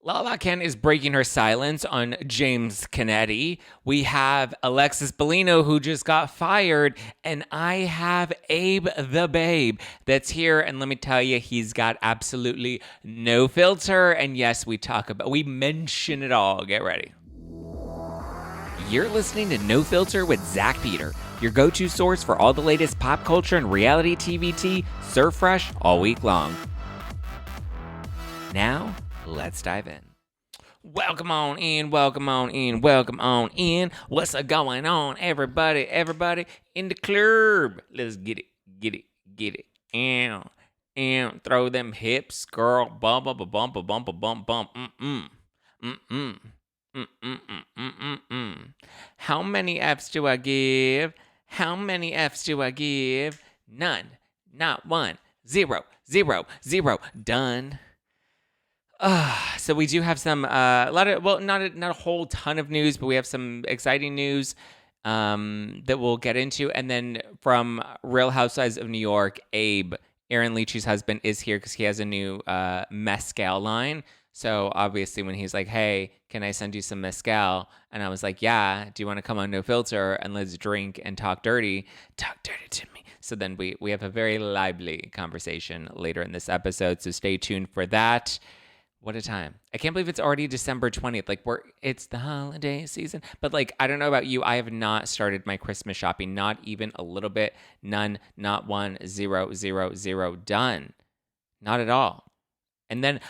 Lala Kent is breaking her silence on James Kennedy. We have Alexis Bellino, who just got fired. And I have Abe the Babe that's here. And let me tell you, he's got absolutely no filter. And yes, we mention it all. Get ready. You're listening to No Filter with Zack Peter, your go-to source for all the latest pop culture and reality TV tea, served fresh all week long. Now, let's dive in. Welcome on in. What's going on, everybody in the club? Let's get it. And throw them hips, girl. Bump. How many F's do I give? None. Not one. Zero. Done. So we do have some not a whole ton of news, but we have some exciting news that we'll get into. And then from Real Housewives of New York, Abe, Erin Lichy's husband, is here because he has a new mezcal line. So obviously when he's like, hey, can I send you some mezcal? And I was like, yeah, do you want to come on No Filter and let's drink and talk dirty to me? So then we have a very lively conversation later in this episode. So stay tuned for that. What a time. I can't believe it's already December 20th. It's the holiday season. But I don't know about you. I have not started my Christmas shopping. Not even a little bit. None. Not one. Zero. Done. Not at all. And then,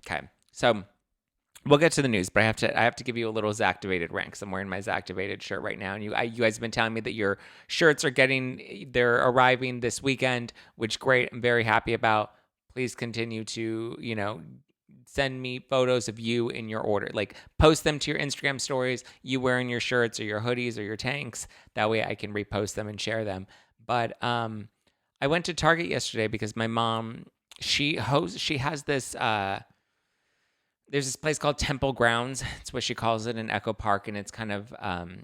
okay. So we'll get to the news, but I have to give you a little Zacktivated rant because I'm wearing my Zacktivated shirt right now. And you guys have been telling me that your shirts they're arriving this weekend, which great. I'm very happy about. Please continue to, send me photos of you in your order. Post them to your Instagram stories, you wearing your shirts or your hoodies or your tanks. That way I can repost them and share them. But I went to Target yesterday because my mom, she has this, there's this place called Temple Grounds. It's what she calls it in Echo Park. And it's kind of,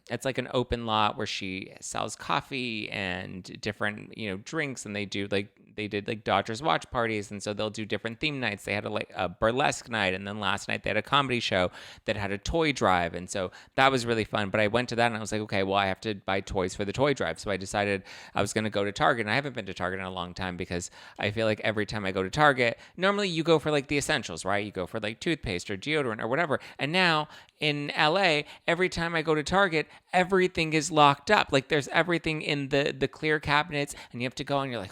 it's like an open lot where she sells coffee and different, drinks. And they did Dodgers watch parties. And so they'll do different theme nights. They had a burlesque night. And then last night they had a comedy show that had a toy drive. And so that was really fun. But I went to that and I was like, okay, well, I have to buy toys for the toy drive. So I decided I was going to go to Target. And I haven't been to Target in a long time because I feel like every time I go to Target, normally you go for the essentials, right? You go for toothpaste or deodorant or whatever. And now in LA, every time I go to Target, everything is locked up. There's everything in the clear cabinets, and you have to go and you're like,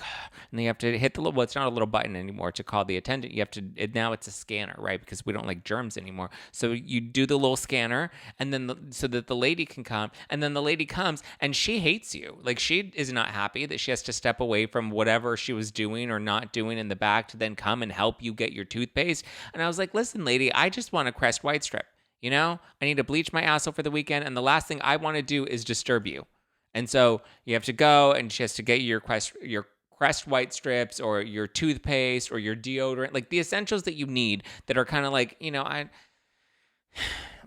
and you have to hit the little, well, it's not a little button anymore to call the attendant. You have to, now it's a scanner, right? Because we don't like germs anymore. So you do the little scanner, and then so that the lady can come, and then the lady comes and she hates you. She is not happy that she has to step away from whatever she was doing or not doing in the back to then come and help you get your toothpaste. And I was like, listen, lady, I just want a Crest White Strip. I need to bleach my asshole for the weekend, and the last thing I want to do is disturb you. And so you have to go, and she has to get your Crest White Strips or your toothpaste or your deodorant, the essentials that you need that are kind of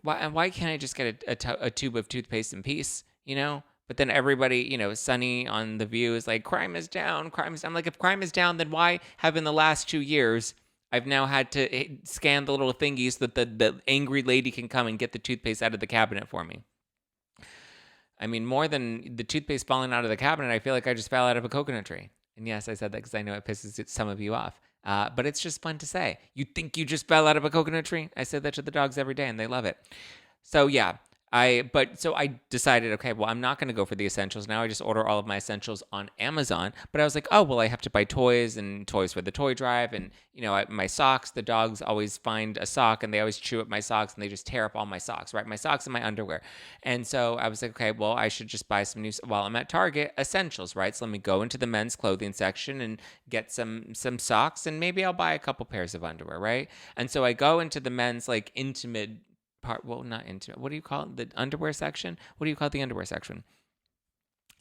why can't I just get a tube of toothpaste in peace, But then everybody, Sunny on The View is like, crime is down. I'm like, if crime is down, then why have in the last 2 years I've now had to scan the little thingies so that the angry lady can come and get the toothpaste out of the cabinet for me? I mean, more than the toothpaste falling out of the cabinet, I feel like I just fell out of a coconut tree. And yes, I said that because I know it pisses some of you off. But it's just fun to say. You think you just fell out of a coconut tree? I say that to the dogs every day, and they love it. So yeah. I decided, okay, well, I'm not going to go for the essentials. Now I just order all of my essentials on Amazon. But I was like, oh, well, I have to buy toys and toys for the toy drive. And, my socks, the dogs always find a sock and they always chew up my socks and they just tear up all my socks, right? My socks and my underwear. And so I was like, okay, well, I should just buy some new, while I'm at Target, essentials, right? So let me go into the men's clothing section and get some socks, and maybe I'll buy a couple pairs of underwear, right? And so I go into the men's intimate part, well, not intimate. What do you call it? The underwear section? What do you call the underwear section?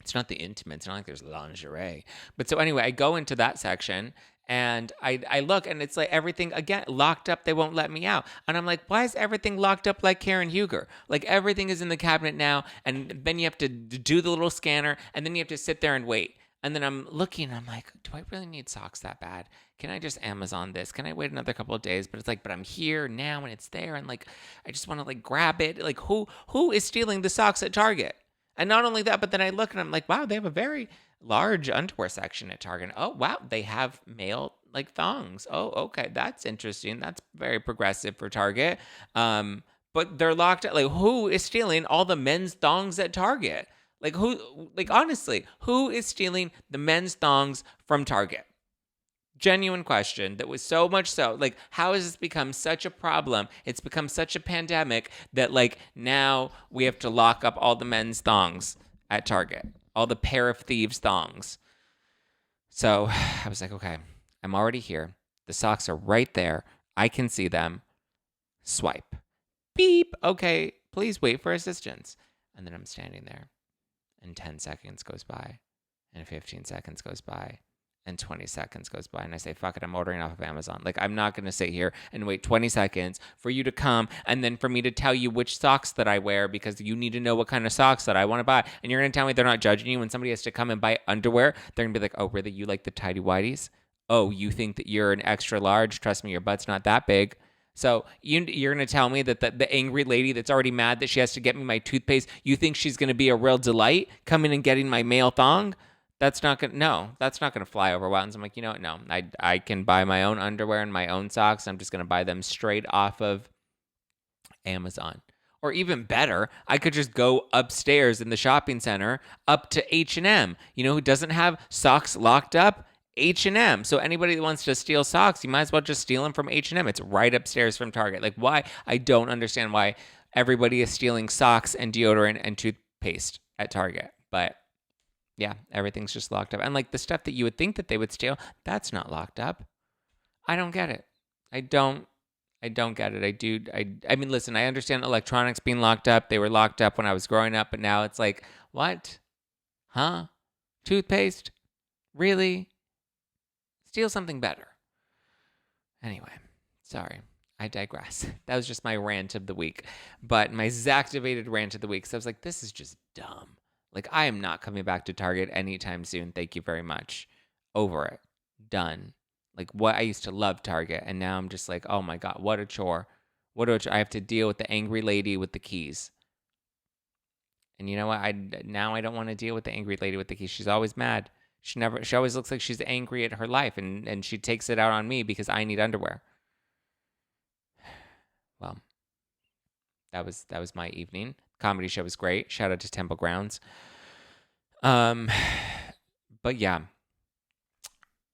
It's not the intimate. It's not like there's lingerie. But so anyway, I go into that section and I look, and it's everything, again, locked up. They won't let me out. And I'm like, why is everything locked up like Karen Huger? Everything is in the cabinet now. And then you have to do the little scanner, and then you have to sit there and wait. And then I'm looking, I'm like, do I really need socks that bad? Can I just Amazon this? Can I wait another couple of days? But it's like, but I'm here now and it's there. And like, I just want to like grab it. Like who is stealing the socks at Target? And not only that, but then I look and I'm like, wow, they have a very large underwear section at Target. Oh, wow, they have male like thongs. Oh, okay, that's interesting. That's very progressive for Target. But they're locked. Like, who is stealing all the men's thongs at Target? Like who? Like honestly, who is stealing the men's thongs from Target? Genuine question. That was so much so. Like, how has this become such a problem? It's become such a pandemic that like now we have to lock up all the men's thongs at Target, all the pair of thieves thongs. So I was like, okay, I'm already here. The socks are right there. I can see them. Swipe. Beep. Okay, please wait for assistance. And then I'm standing there. And 10 seconds goes by, and 15 seconds goes by, and 20 seconds goes by, and I say, fuck it, I'm ordering off of Amazon. Like, I'm not going to sit here and wait 20 seconds for you to come and then for me to tell you which socks that I wear because you need to know what kind of socks that I want to buy. And you're going to tell me they're not judging you when somebody has to come and buy underwear. They're going to be like, oh, really? You like the tidy whities? Oh, you think that you're an extra large? Trust me, your butt's not that big. So you're going to tell me that the angry lady that's already mad that she has to get me my toothpaste, you think she's going to be a real delight coming and getting my male thong? That's not going to fly over well. And so I'm like, you know what? No, I can buy my own underwear and my own socks. I'm just going to buy them straight off of Amazon. Or even better, I could just go upstairs in the shopping center up to H&M. You know who doesn't have socks locked up? H&M. So anybody that wants to steal socks, you might as well just steal them from H&M. It's right upstairs from Target. Like, why? I don't understand why everybody is stealing socks and deodorant and toothpaste at Target. But yeah, everything's just locked up. And like the stuff that you would think that they would steal, that's not locked up. I don't get it. I don't get it. I mean, listen, I understand electronics being locked up. They were locked up when I was growing up, but now it's like, what? Huh? Toothpaste? Really? Steal something better. Anyway, sorry. I digress. That was just my rant of the week. But my Zack-activated rant of the week. So I was like, this is just dumb. Like, I am not coming back to Target anytime soon. Thank you very much. Over it. Done. Like, what I used to love Target. And now I'm just like, oh my God, what a chore. I have to deal with the angry lady with the keys. And you know what? Now I don't want to deal with the angry lady with the keys. She's always mad. She always looks like she's angry at her life, and she takes it out on me because I need underwear. Well, that was my evening. Comedy show was great. Shout out to Temple Grounds. But yeah,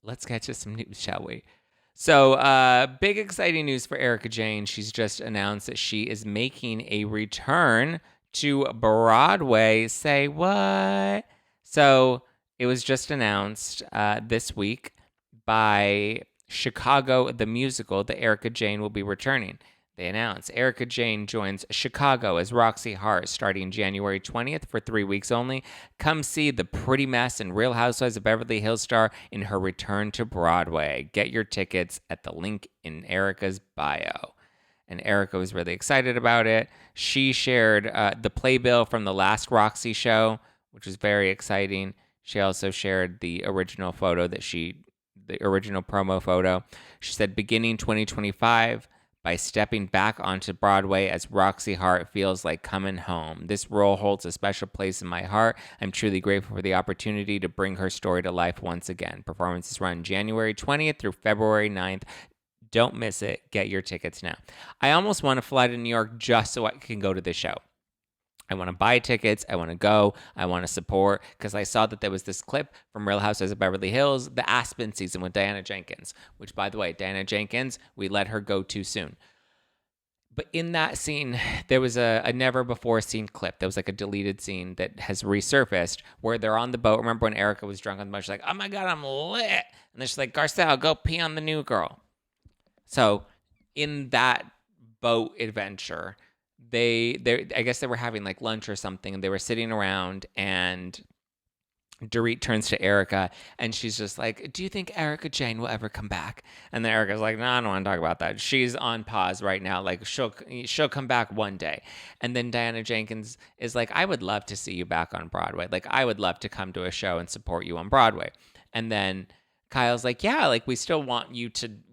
let's get to some news, shall we? So, big exciting news for Erika Jayne. She's just announced that she is making a return to Broadway. Say what? So it was just announced this week by Chicago the Musical that Erika Jayne will be returning. They announced Erika Jayne joins Chicago as Roxy Hart starting January 20th for 3 weeks only. Come see the Pretty Mess and Real Housewives of Beverly Hills star in her return to Broadway. Get your tickets at the link in Erika's bio. And Erika was really excited about it. She shared the playbill from the last Roxy show, which was very exciting. She also shared the original promo photo. She said, beginning 2025, by stepping back onto Broadway as Roxy Hart feels like coming home. This role holds a special place in my heart. I'm truly grateful for the opportunity to bring her story to life once again. Performances run January 20th through February 9th. Don't miss it. Get your tickets now. I almost want to fly to New York just so I can go to this show. I want to buy tickets. I want to go. I want to support because I saw that there was this clip from Real Housewives of Beverly Hills, the Aspen season with Diana Jenkins, which, by the way, Diana Jenkins, we let her go too soon. But in that scene, there was a never-before-seen clip. There was like a deleted scene that has resurfaced where they're on the boat. Remember when Erika was drunk on the boat? She's like, oh my God, I'm lit. And then she's like, Garcelle, go pee on the new girl. So in that boat adventure, I guess they were having like lunch or something, and they were sitting around, and Dorit turns to Erika and she's just like, "Do you think Erika Jayne will ever come back?" And then Erika's like, "No, I don't want to talk about that. She's on pause right now. Like she'll come back one day." And then Diana Jenkins is like, "I would love to see you back on Broadway. Like I would love to come to a show and support you on Broadway." And then Kyle's like, "Yeah, like we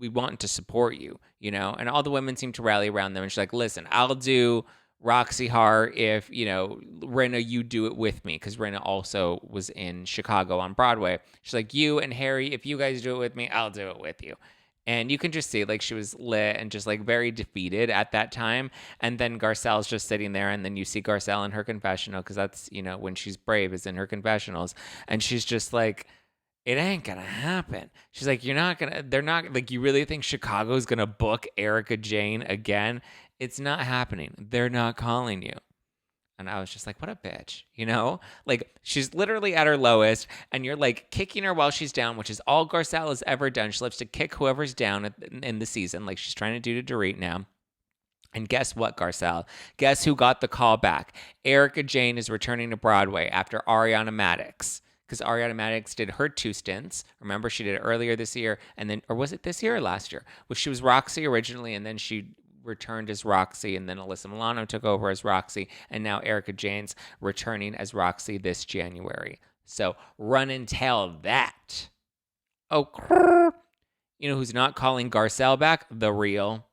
want to support you, you know?" And all the women seem to rally around them. And she's like, "Listen, I'll do Roxy Hart if, you know, Rinna, you do it with me," because Rinna also was in Chicago on Broadway. She's like, "You and Harry, if you guys do it with me, I'll do it with you." And you can just see like she was lit and just like very defeated at that time. And then Garcelle's just sitting there, and then you see Garcelle in her confessional, because that's, you know, when she's brave is in her confessionals. And she's just like, "It ain't gonna happen." She's like, they're not, like, you really think Chicago's gonna book Erika Jayne again? It's not happening. They're not calling you. And I was just like, what a bitch, you know? Like, she's literally at her lowest, and you're like kicking her while she's down, which is all Garcelle has ever done. She loves to kick whoever's down in the season, like she's trying to do to Dorit now. And guess what, Garcelle? Guess who got the call back? Erika Jayne is returning to Broadway after Ariana Madix, because Ariana Madix did her 2 stints. Remember, she did it earlier this year, and then, or was it this year or last year? Well, she was Roxy originally, and then she returned as Roxy, and then Alyssa Milano took over as Roxy, and now Erika Jayne's returning as Roxy this January. So run and tell that. Oh, you know who's not calling Garcelle back? The Real.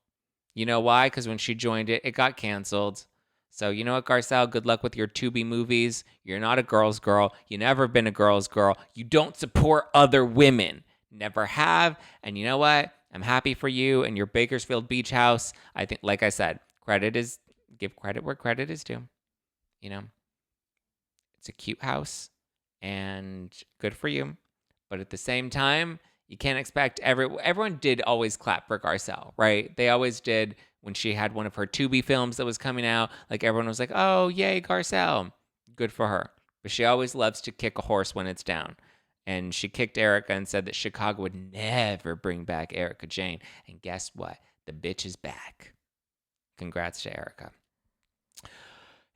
You know why? Because when she joined it, it got canceled. So you know what, Garcelle? Good luck with your Tubi movies. You're not a girl's girl. You never been a girl's girl. You don't support other women. Never have. And you know what? I'm happy for you and your Bakersfield Beach house. I think, like I said, give credit where credit is due. You know, it's a cute house and good for you. But at the same time, you can't expect everyone did always clap for Garcelle, right? They always did when she had one of her Tubi films that was coming out. Like everyone was like, "Oh, yay, Garcelle. Good for her." But she always loves to kick a horse when it's down. And she kicked Erika and said that Chicago would never bring back Erika Jayne. And guess what? The bitch is back. Congrats to Erika.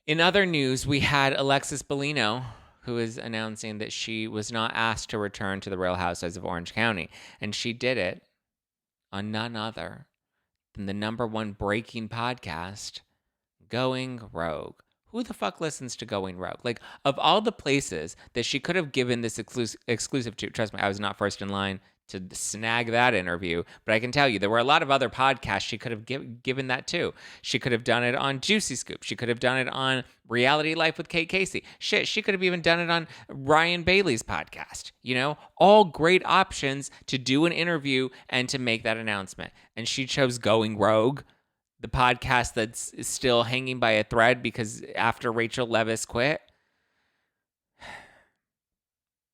In other news, we had Alexis Bellino, who is announcing that she was not asked to return to the Real Housewives of Orange County. And she did it on none other than the #1 breaking podcast, Going Rogue. Who the fuck listens to Going Rogue? Like, of all the places that she could have given this exclusive to, trust me, I was not first in line to snag that interview, but I can tell you there were a lot of other podcasts she could have given that to. She could have done it on Juicy Scoop. She could have done it on Reality Life with Kate Casey. Shit, she could have even done it on Ryan Bailey's podcast. You know, all great options to do an interview and to make that announcement. And she chose Going Rogue, the podcast that's still hanging by a thread because after Rachel Leviss quit,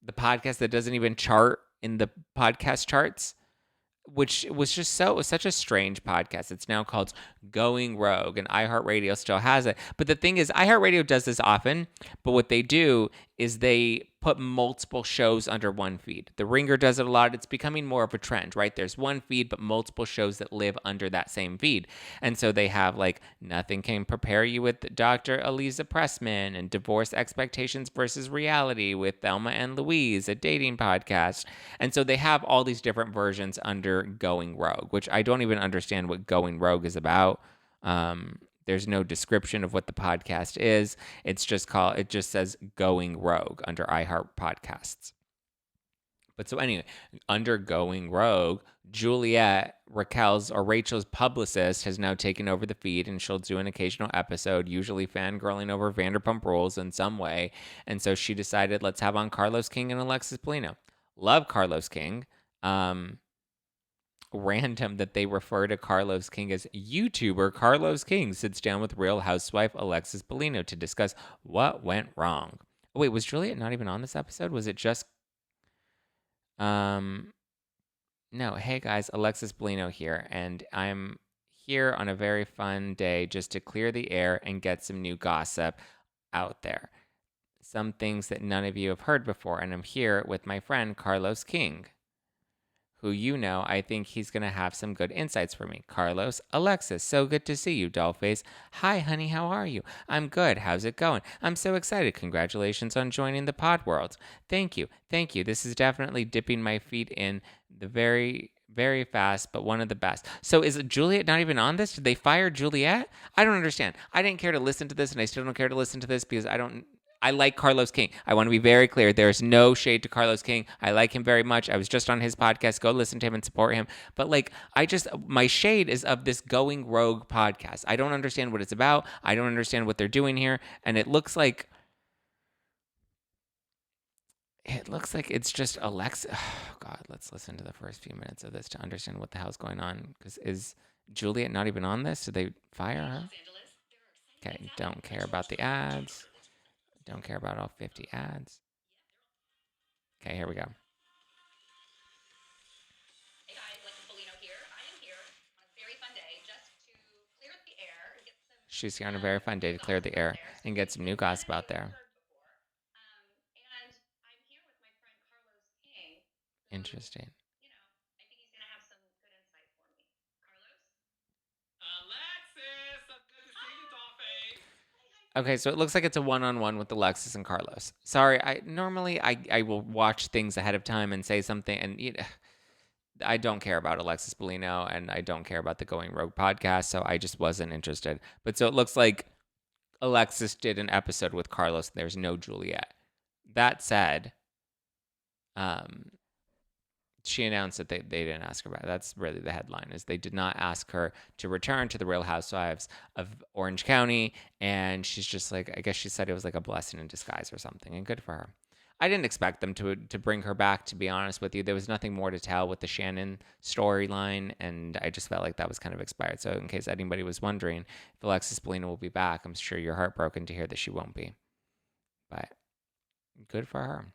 the podcast that doesn't even chart in the podcast charts, which was just such a strange podcast. It's now called Going Rogue, and iHeartRadio still has it. But the thing is, iHeartRadio does this often, but what they do is they put multiple shows under one feed. The Ringer does it a lot. It's becoming more of a trend, right? There's one feed, but multiple shows that live under that same feed. And so they have like Nothing Can Prepare You with Dr. Eliza Pressman, and Divorce Expectations versus Reality with Thelma and Louise, a dating podcast. And so they have all these different versions under Going Rogue, which I don't even understand what Going Rogue is about. There's no description of what the podcast is. It just says Going Rogue under iHeart Podcasts. But so anyway, under Going Rogue, Juliet, Rachel's publicist, has now taken over the feed, and she'll do an occasional episode, usually fangirling over Vanderpump Rules in some way. And so she decided, let's have on Carlos King and Alexis Bellino. Love Carlos King. Random that they refer to Carlos King as YouTuber Carlos King sits down with Real Housewife Alexis Bellino to discuss what went wrong. Oh, wait, was Juliet not even on this episode? Was it just... No, hey guys, Alexis Bellino here, and I'm here on a very fun day just to clear the air and get some new gossip out there. Some things that none of you have heard before, and I'm here with my friend Carlos King, who you know. I think he's going to have some good insights for me. Carlos, Alexis, so good to see you, Dollface. Hi, honey, how are you? I'm good. How's it going? I'm so excited. Congratulations on joining the pod world. Thank you. Thank you. This is definitely dipping my feet in the very fast, but one of the best. So is Juliet not even on this? Did they fire Juliet? I don't understand. I didn't care to listen to this, and I still don't care to listen to this because I like Carlos King. I want to be very clear. There's no shade to Carlos King. I like him very much. I was just on his podcast. Go listen to him and support him. But my shade is of this Going Rogue podcast. I don't understand what it's about. I don't understand what they're doing here. And it looks like it's just Alexa. Oh, God, let's listen to the first few minutes of this to understand what the hell's going on. Because is Juliet not even on this? Did they fire her? Okay, don't care about the ads. Don't care about all 50 ads. Okay, here we go. Hey guys, Alexis Bellino here. I am here on a very fun day just to clear the air. She's here on a very fun day to clear the air and get some new gossip out there. And I'm here with my friend Carlos King. Interesting. You know, I think he's going to have some good insight for me. Carlos? Alexis, so good to see you, Dollface. Okay, so it looks like it's a one-on-one with Alexis and Carlos. Sorry, I will watch things ahead of time and say something, and I don't care about Alexis Bellino, and I don't care about the Going Rogue podcast, so I just wasn't interested. But so it looks like Alexis did an episode with Carlos, and there's no Juliet. That said, she announced that they didn't ask her about it. That's really the headline, is they did not ask her to return to the Real Housewives of Orange County. And she's just like, I guess she said it was like a blessing in disguise or something, and good for her. I didn't expect them to bring her back, to be honest with you. There was nothing more to tell with the Shannon storyline, and I just felt like that was kind of expired. So in case anybody was wondering if Alexis Bellino will be back, I'm sure you're heartbroken to hear that she won't be. But good for her.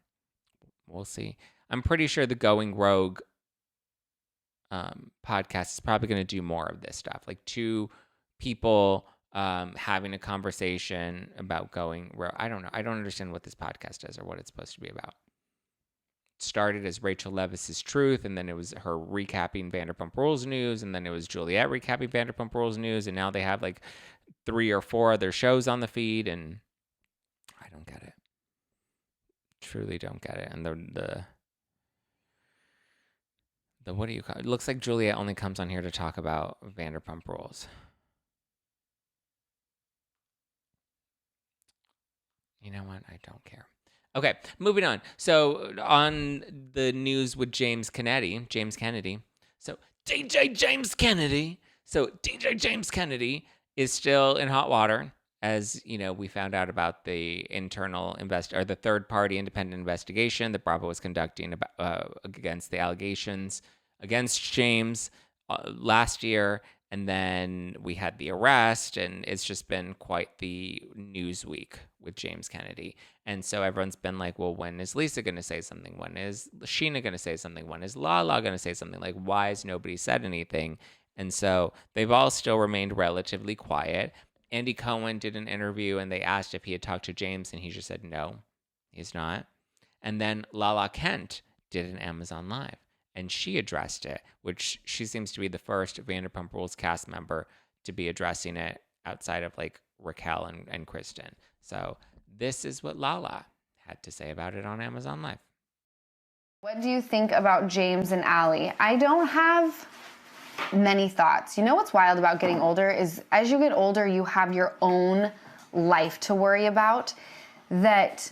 We'll see. I'm pretty sure the Going Rogue podcast is probably going to do more of this stuff, like two people having a conversation about going rogue. I don't know. I don't understand what this podcast is or what it's supposed to be about. It started as Rachel Levis's Truth, and then it was her recapping Vanderpump Rules news, and then it was Juliet recapping Vanderpump Rules news, and now they have like 3 or 4 other shows on the feed, and I don't get it. Truly don't get it. And the what do you call it? It looks like Juliet only comes on here to talk about Vanderpump Rules. You know what? I don't care. Okay, moving on. So on the news with James Kennedy. So DJ James Kennedy. So DJ James Kennedy is still in hot water. As you know, we found out about the the third-party independent investigation that Bravo was conducting against the allegations against James last year, and then we had the arrest, and it's just been quite the news week with James Kennedy. And so everyone's been like, well, when is Lisa going to say something? When is Sheena going to say something? When is Lala going to say something? Like, why has nobody said anything? And so they've all still remained relatively quiet. Andy Cohen did an interview, and they asked if he had talked to James, and he just said no, he's not. And then Lala Kent did an Amazon Live, and she addressed it, which she seems to be the first Vanderpump Rules cast member to be addressing it outside of like Raquel and Kristen. So this is what Lala had to say about it on Amazon Live. What do you think about James and Allie? I don't have many thoughts. You know what's wild about getting older is as you get older, you have your own life to worry about. That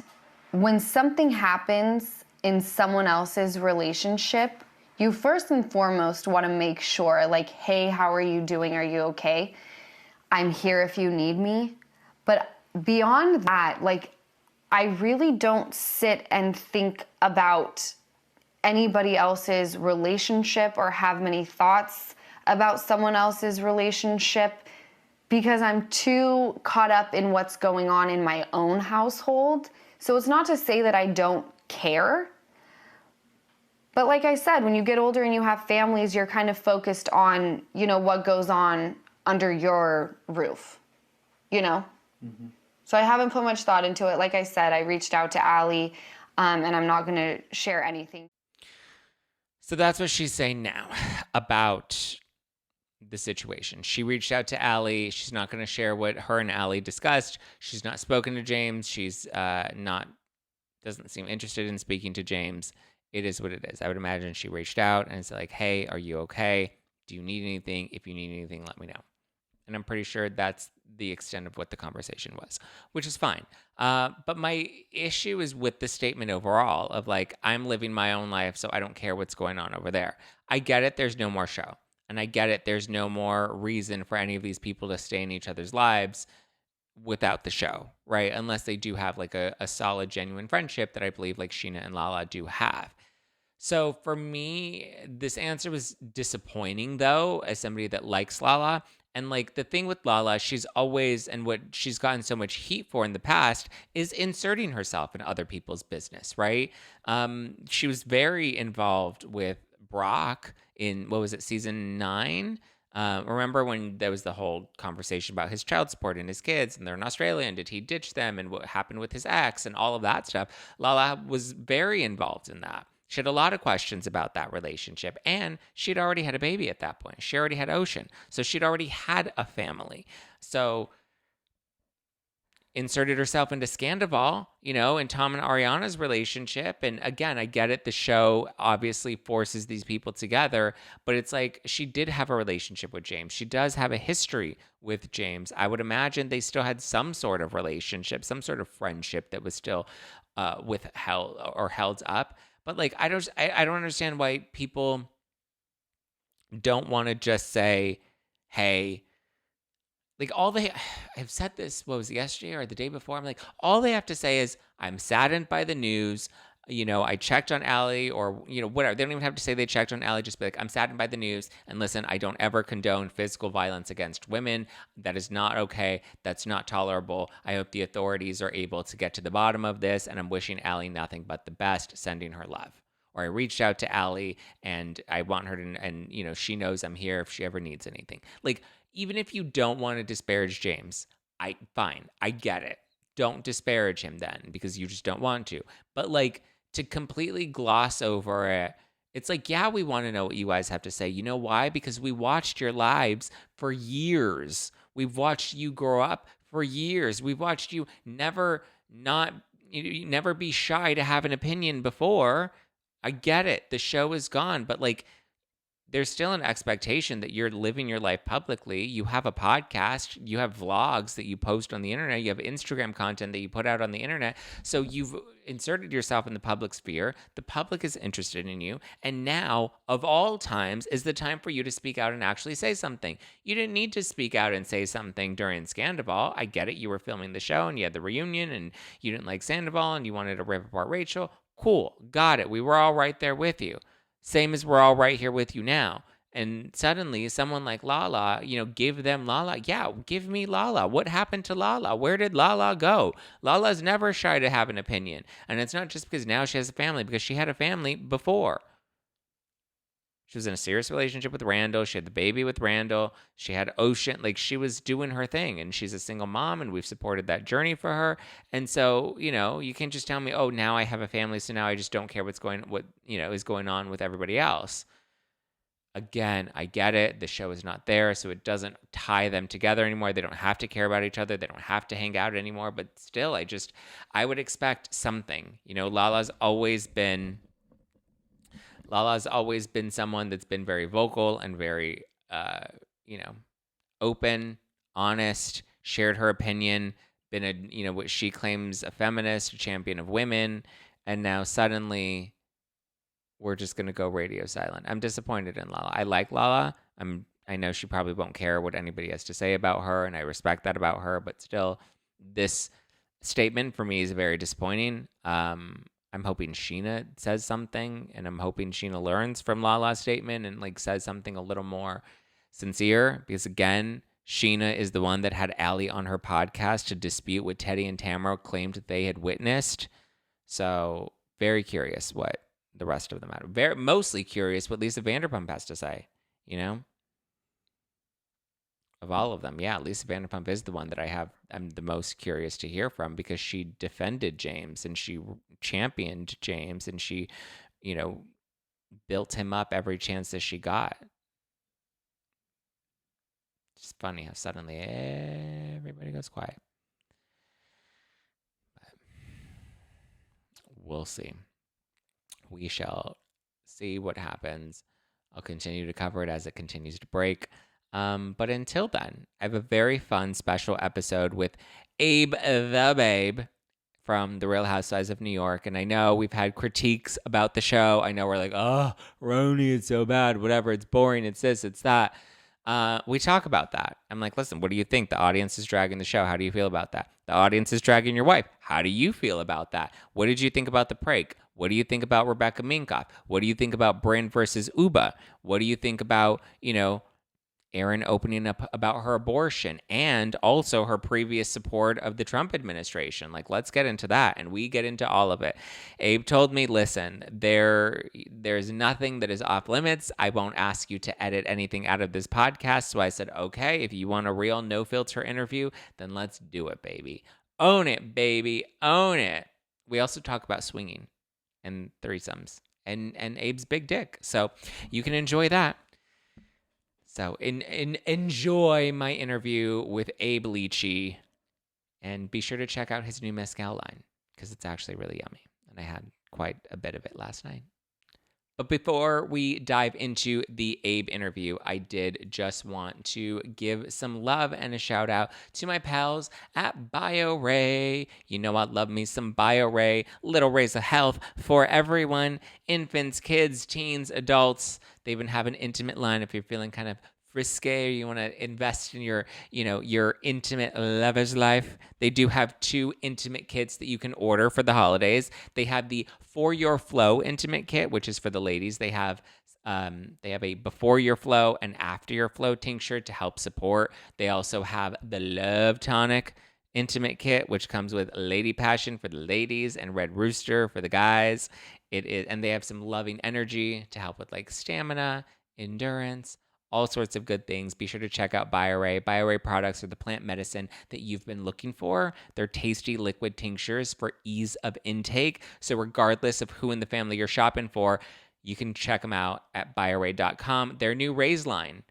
when something happens in someone else's relationship, you first and foremost want to make sure, like, hey, how are you doing? Are you okay? I'm here if you need me. But beyond that, like, I really don't sit and think about anybody else's relationship or have many thoughts about someone else's relationship because I'm too caught up in what's going on in my own household. So it's not to say that I don't care. But like I said, when you get older and you have families, you're kind of focused on, you know, what goes on under your roof, you know? Mm-hmm. So I haven't put much thought into it. Like I said, I reached out to Allie, and I'm not going to share anything. So that's what she's saying now about the situation. She reached out to Allie. She's not going to share what her and Allie discussed. She's not spoken to James. She's doesn't seem interested in speaking to James. It is what it is. I would imagine she reached out and said like, hey, are you okay? Do you need anything? If you need anything, let me know. And I'm pretty sure that's the extent of what the conversation was, which is fine. But my issue is with the statement overall of like, I'm living my own life, so I don't care what's going on over there. I get it. There's no more show. And I get it. There's no more reason for any of these people to stay in each other's lives without the show, right? Unless they do have like a solid, genuine friendship that I believe like Scheana and Lala do have. So for me, this answer was disappointing though, as somebody that likes Lala. And like the thing with Lala, she's always, and what she's gotten so much heat for in the past is inserting herself in other people's business, right? She was very involved with Brock in, what was it, season 9? Remember when there was the whole conversation about his child support and his kids, and they're in Australia, and did he ditch them, and what happened with his ex, and all of that stuff? Lala was very involved in that. She had a lot of questions about that relationship, and she'd already had a baby at that point. She already had Ocean, so she'd already had a family. So inserted herself into Scandival, and Tom and Ariana's relationship. And again, I get it. The show obviously forces these people together, but it's like she did have a relationship with James. She does have a history with James. I would imagine they still had some sort of relationship, some sort of friendship that was still withheld or held up. But like, I don't understand why people don't want to just say, hey, like I've said this, what was it, yesterday or the day before? I'm like, all they have to say is, I'm saddened by the news. I checked on Allie or, whatever. They don't even have to say they checked on Allie. Just be like, I'm saddened by the news. And listen, I don't ever condone physical violence against women. That is not okay. That's not tolerable. I hope the authorities are able to get to the bottom of this. And I'm wishing Allie nothing but the best, sending her love. Or I reached out to Allie and I want her to, and, she knows I'm here if she ever needs anything. Like, even if you don't want to disparage James, fine. I get it. Don't disparage him then because you just don't want to. But like, to completely gloss over it, it's like, yeah, we want to know what you guys have to say. You know why? Because we watched your lives for years. We've watched you grow up for years. We've watched you never be shy to have an opinion before. I get it. The show is gone, but like, there's still an expectation that you're living your life publicly. You have a podcast, you have vlogs that you post on the internet, you have Instagram content that you put out on the internet. So you've inserted yourself in the public sphere. The public is interested in you. And now, of all times, is the time for you to speak out and actually say something. You didn't need to speak out and say something during Scandival. I get it. You were filming the show and you had the reunion and you didn't like Sandoval and you wanted to rip apart Rachel. Cool. Got it. We were all right there with you. Same as we're all right here with you now. And suddenly someone like Lala, give them Lala. Yeah, give me Lala. What happened to Lala? Where did Lala go? Lala's never shy to have an opinion. And it's not just because now she has a family, because she had a family before. She was in a serious relationship with Randall. She had the baby with Randall. She had Ocean. Like, she was doing her thing. And she's a single mom, and we've supported that journey for her. And so, you can't just tell me, oh, now I have a family, so now I just don't care what is going on with everybody else. Again, I get it. The show is not there, so it doesn't tie them together anymore. They don't have to care about each other. They don't have to hang out anymore. But still, I would expect something. Lala's always been someone that's been very vocal and very, open, honest, shared her opinion, been what she claims a feminist, a champion of women, and now suddenly we're just going to go radio silent. I'm disappointed in Lala. I like Lala. I know she probably won't care what anybody has to say about her, and I respect that about her, but still, this statement for me is very disappointing. I'm hoping Scheana says something, and I'm hoping Scheana learns from Lala's statement and says something a little more sincere, because again, Scheana is the one that had Allie on her podcast to dispute what Teddy and Tamara claimed that they had witnessed. So very curious what the rest of them had. Mostly curious what Lisa Vanderpump has to say, Of all of them, yeah, Lisa Vanderpump is the one that I'm the most curious to hear from, because she defended James and she championed James and she, built him up every chance that she got. It's funny how suddenly everybody goes quiet. But we'll see. We shall see what happens. I'll continue to cover it as it continues to break. But until then, I have a very fun special episode with Abe the Babe from The Real Housewives of New York. And I know we've had critiques about the show. I know we're like, oh, RHONY, it's so bad. Whatever, it's boring. It's this, it's that. We talk about that. I'm like, listen, what do you think? The audience is dragging the show. How do you feel about that? The audience is dragging your wife. How do you feel about that? What did you think about the prank? What do you think about Rebecca Minkoff? What do you think about Bryn versus Uba? What do you think about, Erin opening up about her abortion and also her previous support of the Trump administration? Like, let's get into that. And we get into all of it. Abe told me, listen, there's nothing that is off limits. I won't ask you to edit anything out of this podcast. So I said, okay, if you want a real no filter interview, then let's do it, baby. Own it, baby. Own it. We also talk about swinging and threesomes and Abe's big dick. So you can enjoy that. So enjoy my interview with Abe Lichy, and be sure to check out his new mezcal line because it's actually really yummy, and I had quite a bit of it last night. But before we dive into the Abe interview, I did just want to give some love and a shout out to my pals at BioRay. You know I love me some BioRay, little rays of health for everyone, infants, kids, teens, adults. They even have an intimate line if you're feeling kind of frisky or you want to invest in your intimate lover's life. They do have 2 intimate kits that you can order for the holidays. They have the For Your Flow intimate kit, which is for the ladies. They have a before your flow and after your flow tincture to help support. They also have the Love Tonic intimate kit, which comes with Lady Passion for the ladies and Red Rooster for the guys. And they have some Loving Energy to help with like stamina, endurance, all sorts of good things. Be sure to check out BioRay. BioRay products are the plant medicine that you've been looking for. They're tasty liquid tinctures for ease of intake. So regardless of who in the family you're shopping for, you can check them out at bioray.com. Their new Raise line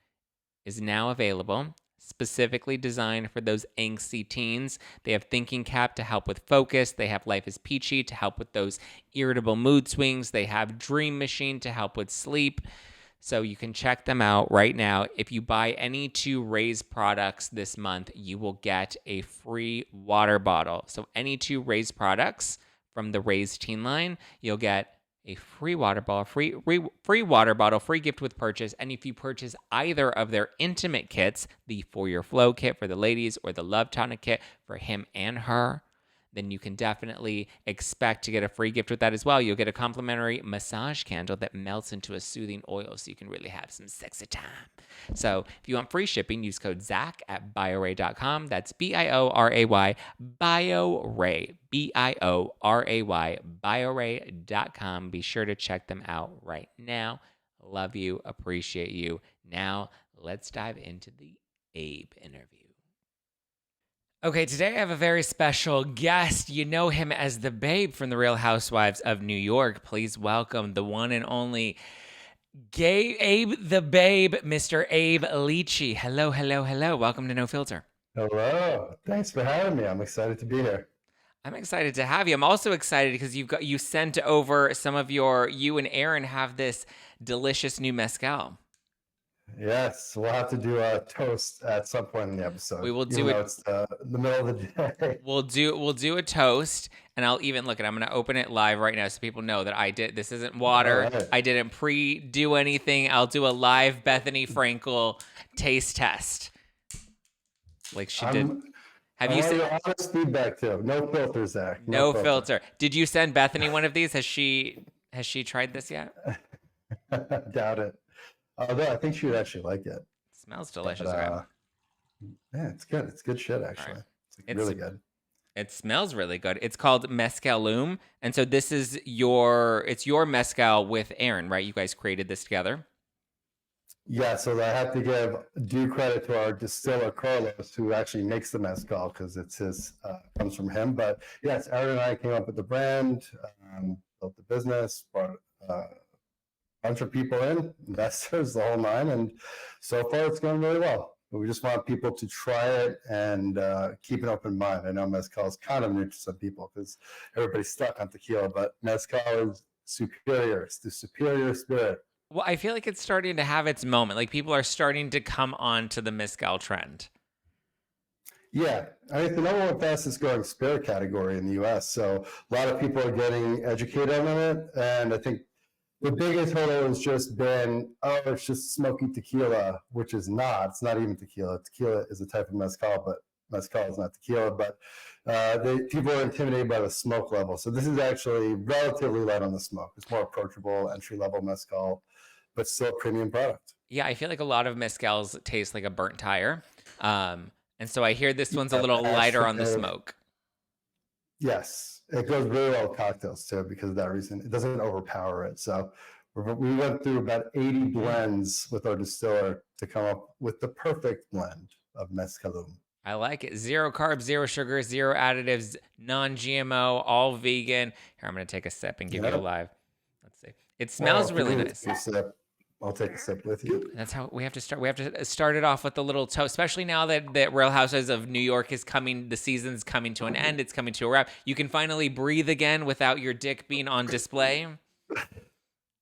is now available, specifically designed for those angsty teens. They have Thinking Cap to help with focus. They have Life is Peachy to help with those irritable mood swings. They have Dream Machine to help with sleep. So you can check them out right now. If you buy any 2 Raise products this month, you will get a free water bottle. So any 2 Raise products from the Raise teen line, you'll get a free water bottle, free water bottle, free gift with purchase. And if you purchase either of their intimate kits, the For Your Flow kit for the ladies or the Love Tonic kit for him and her, then you can definitely expect to get a free gift with that as well. You'll get a complimentary massage candle that melts into a soothing oil so you can really have some sexy time. So if you want free shipping, use code Zack at bioray.com. That's BIORAY, BioRay, BIORAY, bioray.com. Be sure to check them out right now. Love you, appreciate you. Now let's dive into the Abe interview. Okay, today I have a very special guest. You know him as the Babe from The Real Housewives of New York. Please welcome the one and only Abe the Babe, Mr. Abe Lichy. Hello, hello, hello. Welcome to No Filter. Hello. Thanks for having me. I'm excited to be here. I'm excited to have you. I'm also excited because you sent over some of you and Erin have this delicious new mezcal. Yes, we'll have to do a toast at some point in the episode. We will do it. It's the middle of the day. We'll do a toast, and I'll even look at. I'm gonna open it live right now so people know that I did. This isn't water. Right. I didn't do anything. I'll do a live Bethany Frankel taste test, like she did. Have you seen honest feedback too? No filter, Zack. No filter. Did you send Bethany one of these? Has she tried this yet? Doubt it. Although I think she would actually like it. Smells delicious. Yeah, it's good. It's good shit, actually. Right. It's really good. It smells really good. It's called Mezcalum. And so this is your mezcal with Erin, right? You guys created this together. Yeah, so I have to give due credit to our distiller, Carlos, who actually makes the mezcal because it's his, comes from him. But yes, Erin and I came up with the brand, built the business, bunch of people in, investors, the whole nine, and so far it's going really well. But we just want people to try it and keep an open mind. I know mezcal is kind of new to some people because everybody's stuck on tequila, but mezcal is superior. It's the superior spirit. Well, I feel like it's starting to have its moment. Like people are starting to come on to the mezcal trend. Yeah, I think the number one fastest growing spirit category in the U.S. So a lot of people are getting educated on it, and I think the biggest hurdle has just been, oh, it's just smoky tequila, which is not. It's not even tequila. Tequila is a type of mezcal, but mezcal is not tequila. But people are intimidated by the smoke level. So this is actually relatively light on the smoke. It's more approachable, entry level mezcal, but still a premium product. Yeah, I feel like a lot of mezcals taste like a burnt tire. And so I hear this one's a little lighter on the smoke. Yes, it goes really well with cocktails too because of that reason. It doesn't overpower it. So we went through about 80 blends with our distiller to come up with the perfect blend of mezcalum. I like it. 0 carbs, 0 sugar, 0 additives, non-GMO, all vegan. Here, I'm going to take a sip and give you a live. Let's see. It smells really nice. I'll take a sip with you. That's how we have to start. We have to start it off with a little toast, especially now that Real Housewives of New York is coming. The season's coming to an end. It's coming to a wrap. You can finally breathe again without your dick being on display.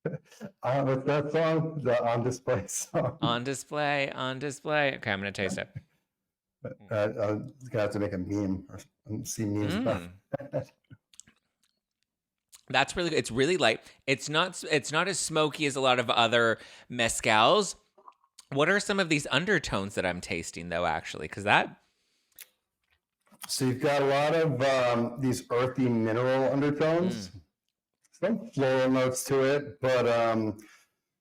What's that song? The On Display song. On display. Okay, I'm going to taste it. I'm going to have to make a meme or see memes about that. That's really good. It's really light. It's not as smoky as a lot of other mezcals. What are some of these undertones that I'm tasting though, actually? So you've got a lot of these earthy mineral undertones. Some floral notes to it, but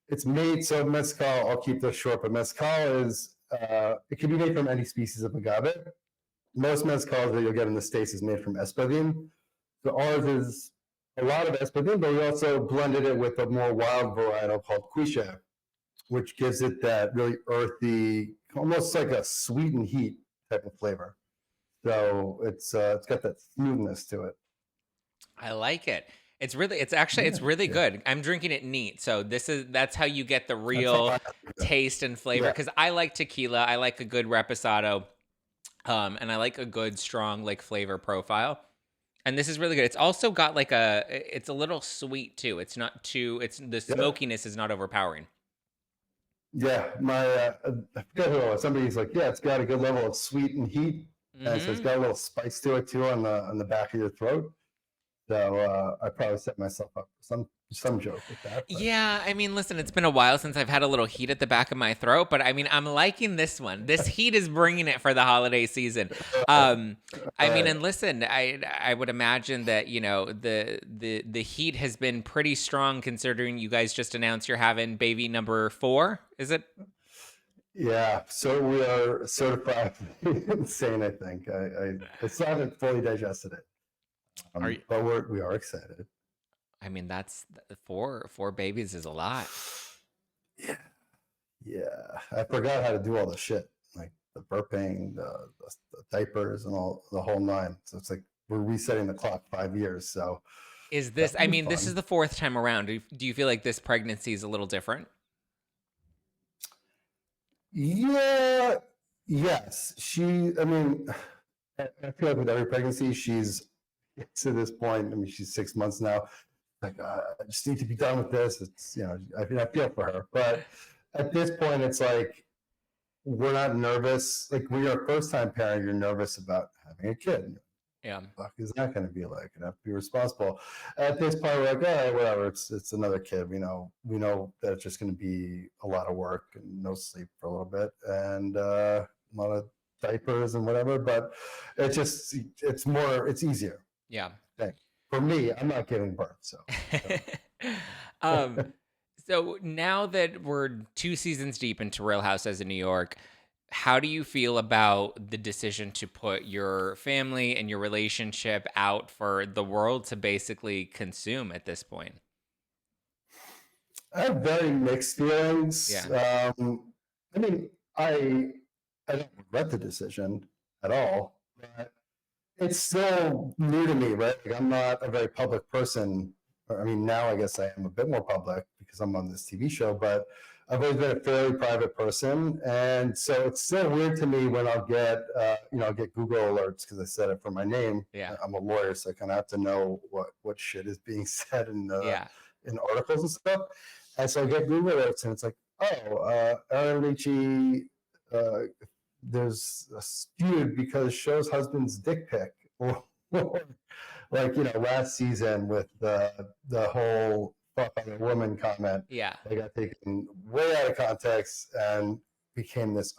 it's made, so mezcal, I'll keep this short, but mezcal is, it can be made from any species of agave. Most mezcals that you'll get in the States is made from espadín. So ours is a lot of espadín, but we also blended it with a more wild varietal called quiche, which gives it that really earthy, almost like a sweet and heat type of flavor. So it's got that smoothness to it. I like it. It's really good. I'm drinking it neat. So that's how you get the real taste and flavor. Because I like tequila. I like a good reposado. And I like a good strong like flavor profile. And this is really good. It's also got like it's a little sweet too. It's not too, the smokiness is not overpowering. Yeah, I forget who it was. Somebody's like, yeah, it's got a good level of sweet and heat. And so it's got a little spice to it too on the back of your throat. So I probably set myself up for some joke with that. But. Yeah, I mean, listen, it's been a while since I've had a little heat at the back of my throat, but I mean, I'm liking this one. This heat is bringing it for the holiday season. I mean, and listen, I would imagine that, you know, the heat has been pretty strong considering you guys just announced you're having baby number 4, is it? Yeah, so we are certified insane, I think. I still haven't fully digested it. But we are excited. I mean, that's 4 babies is a lot. Yeah. I forgot how to do all the shit, like the burping, the diapers, and all the whole nine. So it's like we're resetting the clock 5 years. So is this? I mean, this is the 4th time around. Do you feel like this pregnancy is a little different? Yeah. Yes. I mean, I feel like with every pregnancy, she's to this point. I mean, she's 6 months now. Like, I just need to be done with this. It's, you know, I feel for her. But at this point, it's like, we're not nervous. Like, when you're a first-time parent, you're nervous about having a kid. Yeah. What the fuck is that going to be like? And have to be responsible. At this point, we're like, all right, whatever. It's another kid. We know that it's just going to be a lot of work and no sleep for a little bit and a lot of diapers and whatever. But it's easier. Yeah. For me, I'm not giving birth, so. So now that we're 2 seasons deep into Real Housewives of New York, how do you feel about the decision to put your family and your relationship out for the world to basically consume at this point? I have very mixed feelings. Yeah. I mean, I don't regret the decision at all, but it's still new to me, right? Like, I'm not a very public person. I mean, now I guess I am a bit more public because I'm on this TV show, but I've always been a fairly private person. And so it's still weird to me when I'll get, I'll get Google alerts because I said it for my name. Yeah. I'm a lawyer, so I kind of have to know what shit is being said in articles and stuff. And so I get Google alerts and it's like, Erin Lichy, there's a feud because show's husband's dick pic. Or like, last season with the whole fuck on a woman comment. Yeah. They got taken way out of context and became this,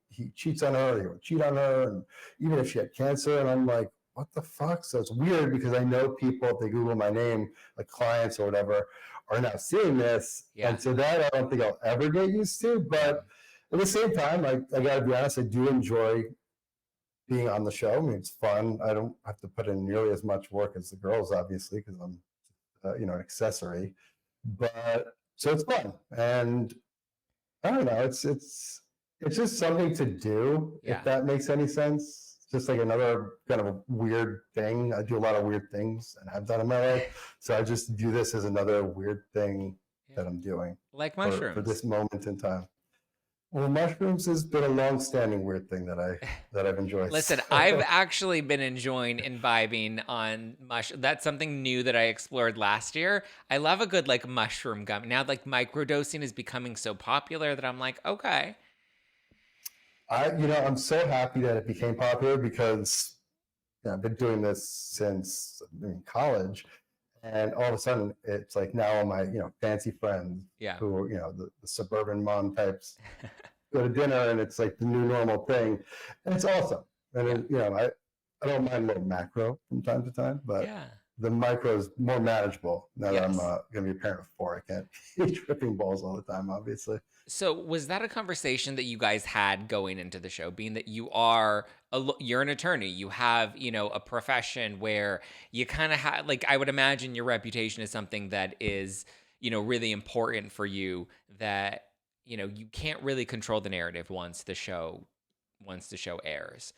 he cheats on her, he would cheat on her, and even if she had cancer. And I'm like, what the fuck? So it's weird because I know people, if they Google my name, like clients or whatever, are now seeing this. Yeah. And so that I don't think I'll ever get used to. But at the same time, I gotta be honest, I do enjoy being on the show. I mean, it's fun. I don't have to put in nearly as much work as the girls, obviously, because I'm, an accessory. But so it's fun, and I don't know. It's just something to do. Yeah. If that makes any sense. It's just like another kind of a weird thing. I do a lot of weird things, and have done in my life. So I just view this as another weird thing that I'm doing, like mushrooms, for this moment in time. Well, mushrooms has been a long-standing weird thing that I've enjoyed. Listen, I've actually been enjoying imbibing on mushroom. That's something new that I explored last year. I love a good mushroom gum. Now microdosing is becoming so popular that I'm like, okay. I'm so happy that it became popular because I've been doing this since college. And all of a sudden, it's like now all my, fancy friends who are, the suburban mom types go to dinner, and it's like the new normal thing. And it's awesome. And, I don't mind a little macro from time to time, but the micro is more manageable now that I'm going to be a parent of 4. I can't be tripping balls all the time, obviously. So was that a conversation that you guys had going into the show, being that you're an attorney, you have, a profession where you kind of have, I would imagine your reputation is something that is, really important for you, that, you can't really control the narrative once the show airs.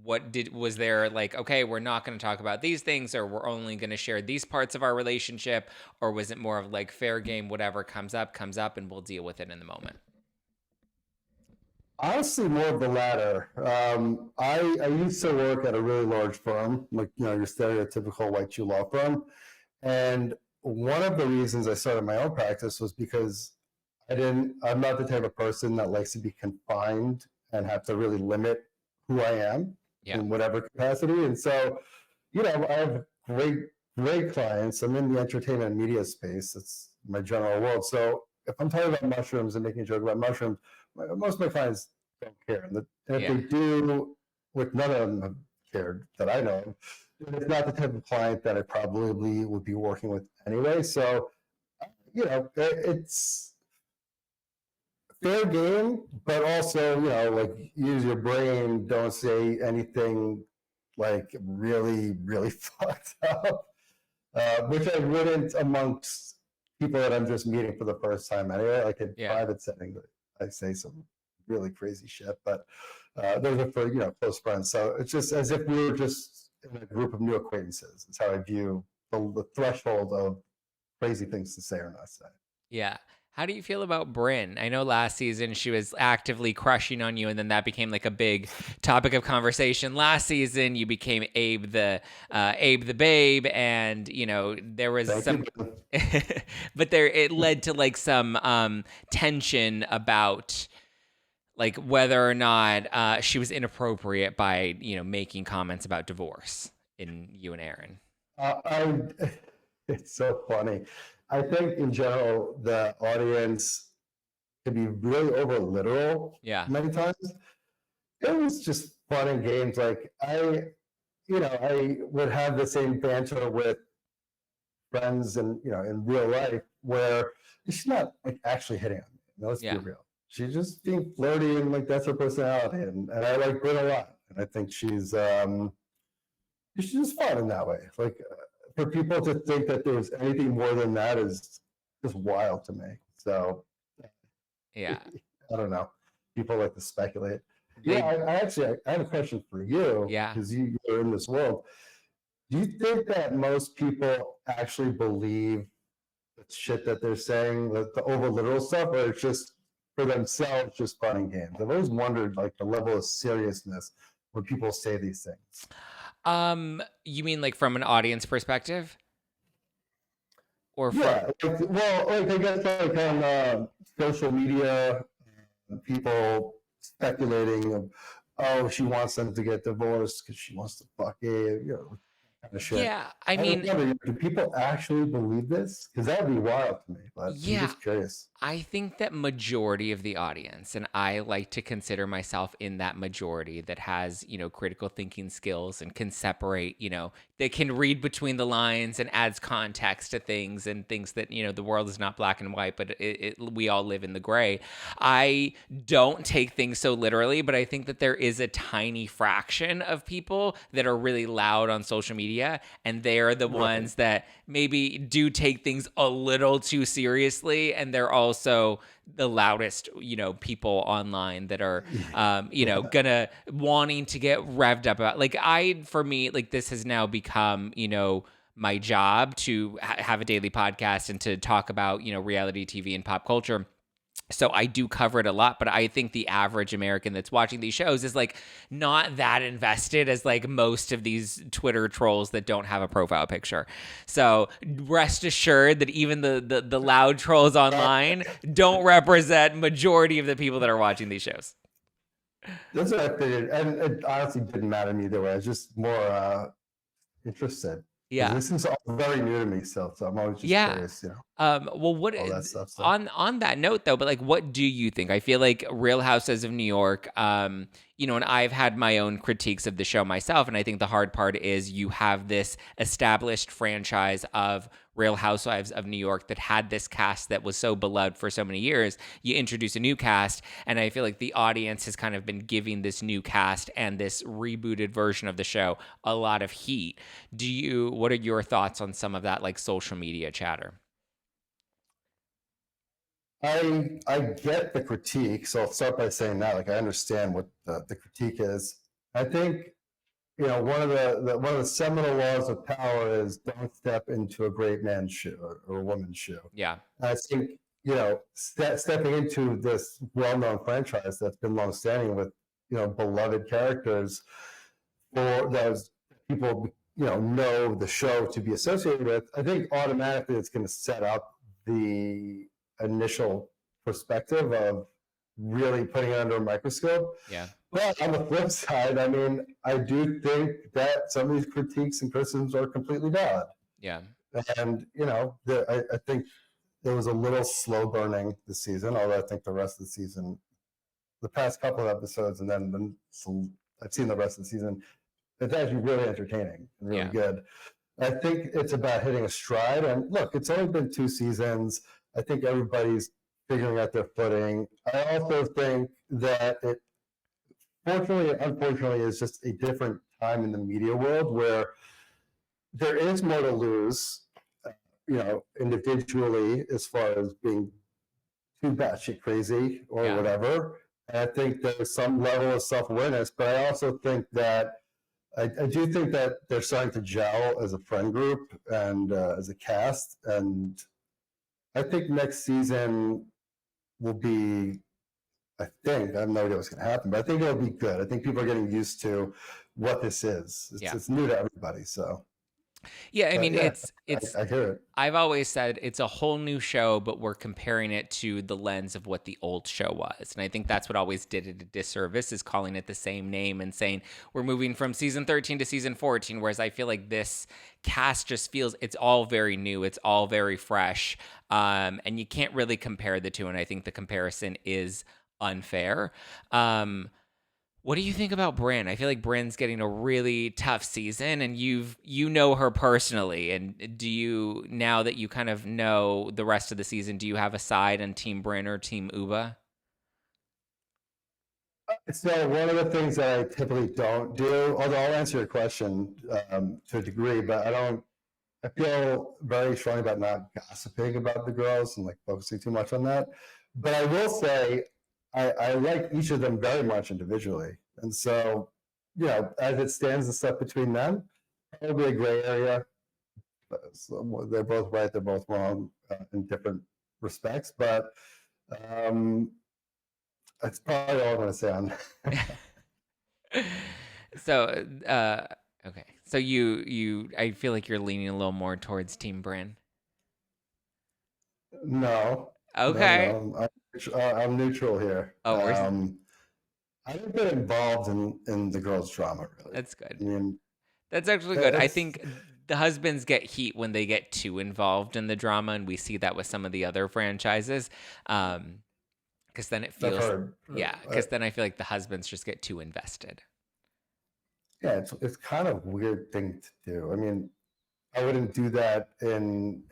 Was there okay, we're not going to talk about these things, or we're only going to share these parts of our relationship, or was it more of fair game, whatever comes up and we'll deal with it in the moment? Honestly, more of the latter. I used to work at a really large firm, your stereotypical white shoe law firm. And one of the reasons I started my own practice was because I'm not the type of person that likes to be confined and have to really limit who I am in whatever capacity. And so, I have great clients. I'm in the entertainment and media space. It's my general world. So if I'm talking about mushrooms and making a joke about mushrooms, most of my clients don't care. And if they do, which none of them have cared that I know of, it's not the type of client that I probably would be working with anyway. So, it's fair game, but also, use your brain. Don't say anything really, really fucked up, which I wouldn't amongst people that I'm just meeting for the first time anyway. In private settings, I say some really crazy shit, but those are for, close friends. So it's just as if we were just in a group of new acquaintances. It's how I view the threshold of crazy things to say or not say. Yeah. How do you feel about Brynn? I know last season she was actively crushing on you, and then that became a big topic of conversation. Last season you became Abe the babe, and there was but it led to some tension about whether or not she was inappropriate by making comments about divorce in you and Erin. It's so funny. I think in general, the audience can be really over literal many times. It was just fun and games. I would have the same banter with friends and, in real life where she's not actually hitting on me. Let's be real. She's just being flirty and that's her personality. And I like Brynn a lot. And I think she's just fun in that way. For people to think that there's anything more than that is just wild to me. So, I don't know. People like to speculate. I have a question for you. Because you're in this world. Do you think that most people actually believe shit that they're saying, the over literal stuff, or it's just for themselves, just fun and games. I've always wondered like the level of seriousness when people say these things. You mean like from an audience perspective? Or from Yeah, like I guess like on social media, people speculating of, oh, she wants them to get divorced because she wants to fuck it, kind of shit. Yeah, I I mean, wonder, do people actually believe this? Because that would be wild to me. But I'm yeah, just curious. I think that majority of the audience, and I like to consider myself in that majority that has, critical thinking skills and can separate, that can read between the lines and adds context to things and thinks that, the world is not black and white, but we all live in the gray. I don't take things so literally, but I think that there is a tiny fraction of people that are really loud on social media, and they're the ones that maybe do take things a little too seriously, and they're also the loudest, people online that are, gonna wanting to get revved up about. Like for me, like this has now become, my job to have a daily podcast and to talk about, reality TV and pop culture. So I do cover it a lot, but I think the average American that's watching these shows is like not that invested as like most of these Twitter trolls that don't have a profile picture. So rest assured that even the loud trolls online don't represent majority of the people that are watching these shows. That's what I figured, and it honestly didn't matter to me either way. I was just more interested. Yeah. This is all very new to me, so I'm always just curious, Well, what all that stuff. So. on that note though, but like, what do you think? I feel like Real Housewives of New York, and I've had my own critiques of the show myself, and I think the hard part is you have this established franchise of Real Housewives of New York that had this cast that was so beloved for so many years. You introduce a new cast, and I feel like the audience has kind of been giving this new cast and this rebooted version of the show a lot of heat. What are your thoughts on some of that like social media chatter? I get the critique, so I'll start by saying that. Like I understand what the critique is. I think one of the seminal laws of power is don't step into a great man's shoe or a woman's shoe. Yeah. I think stepping into this well-known franchise that's been long-standing with beloved characters for those people know the show to be associated with. I think automatically it's going to set up the initial perspective of really putting it under a microscope. Yeah. But on the flip side, I mean, I do think that some of these critiques and criticisms are completely valid. Yeah. And, I think it was a little slow burning this season, although I think the rest of the season, the past couple of episodes, and then I've seen the rest of the season, it's actually really entertaining and really good. I think it's about hitting a stride. And look, it's only been 2 seasons. I think everybody's figuring out their footing. I also think that it, fortunately and unfortunately, is just a different time in the media world where there is more to lose, individually, as far as being too batshit crazy or whatever. And I think there's some level of self-awareness, but I also think that I do think that they're starting to gel as a friend group and as a cast. And I think next season will be, I have no idea what's going to happen, but I think it'll be good. I think people are getting used to what this is. It's new to everybody, so. Yeah, I mean, I hear it. I've always said it's a whole new show, but we're comparing it to the lens of what the old show was. And I think that's what always did it a disservice, is calling it the same name and saying we're moving from season 13 to season 14, whereas I feel like this cast just feels it's all very new. It's all very fresh. And you can't really compare the two. And I think the comparison is unfair. What do you think about Brynn? I feel like Brynn's getting a really tough season, and you know her personally. And do you, now that you kind of know the rest of the season, do you have a side on Team Brynn or Team Uba? So one of the things that I typically don't do, although I'll answer your question to a degree, but I feel very strongly about not gossiping about the girls and like focusing too much on that. But I will say, I like each of them very much individually. And so, as it stands, the stuff between them, probably a gray area. So they're both right, they're both wrong in different respects, but that's probably all I'm going to say on that. So, okay. So I feel like you're leaning a little more towards Team Bryn. No, Okay. I'm neutral here. Oh, I don't get involved in the girls' drama, really. that's good. I mean, That's actually good. I think the husbands get heat when they get too involved in the drama, and we see that with some of the other franchises. Because then it feels, because then I feel like the husbands just get too invested. Yeah, it's kind of a weird thing to do. I mean, I wouldn't do that in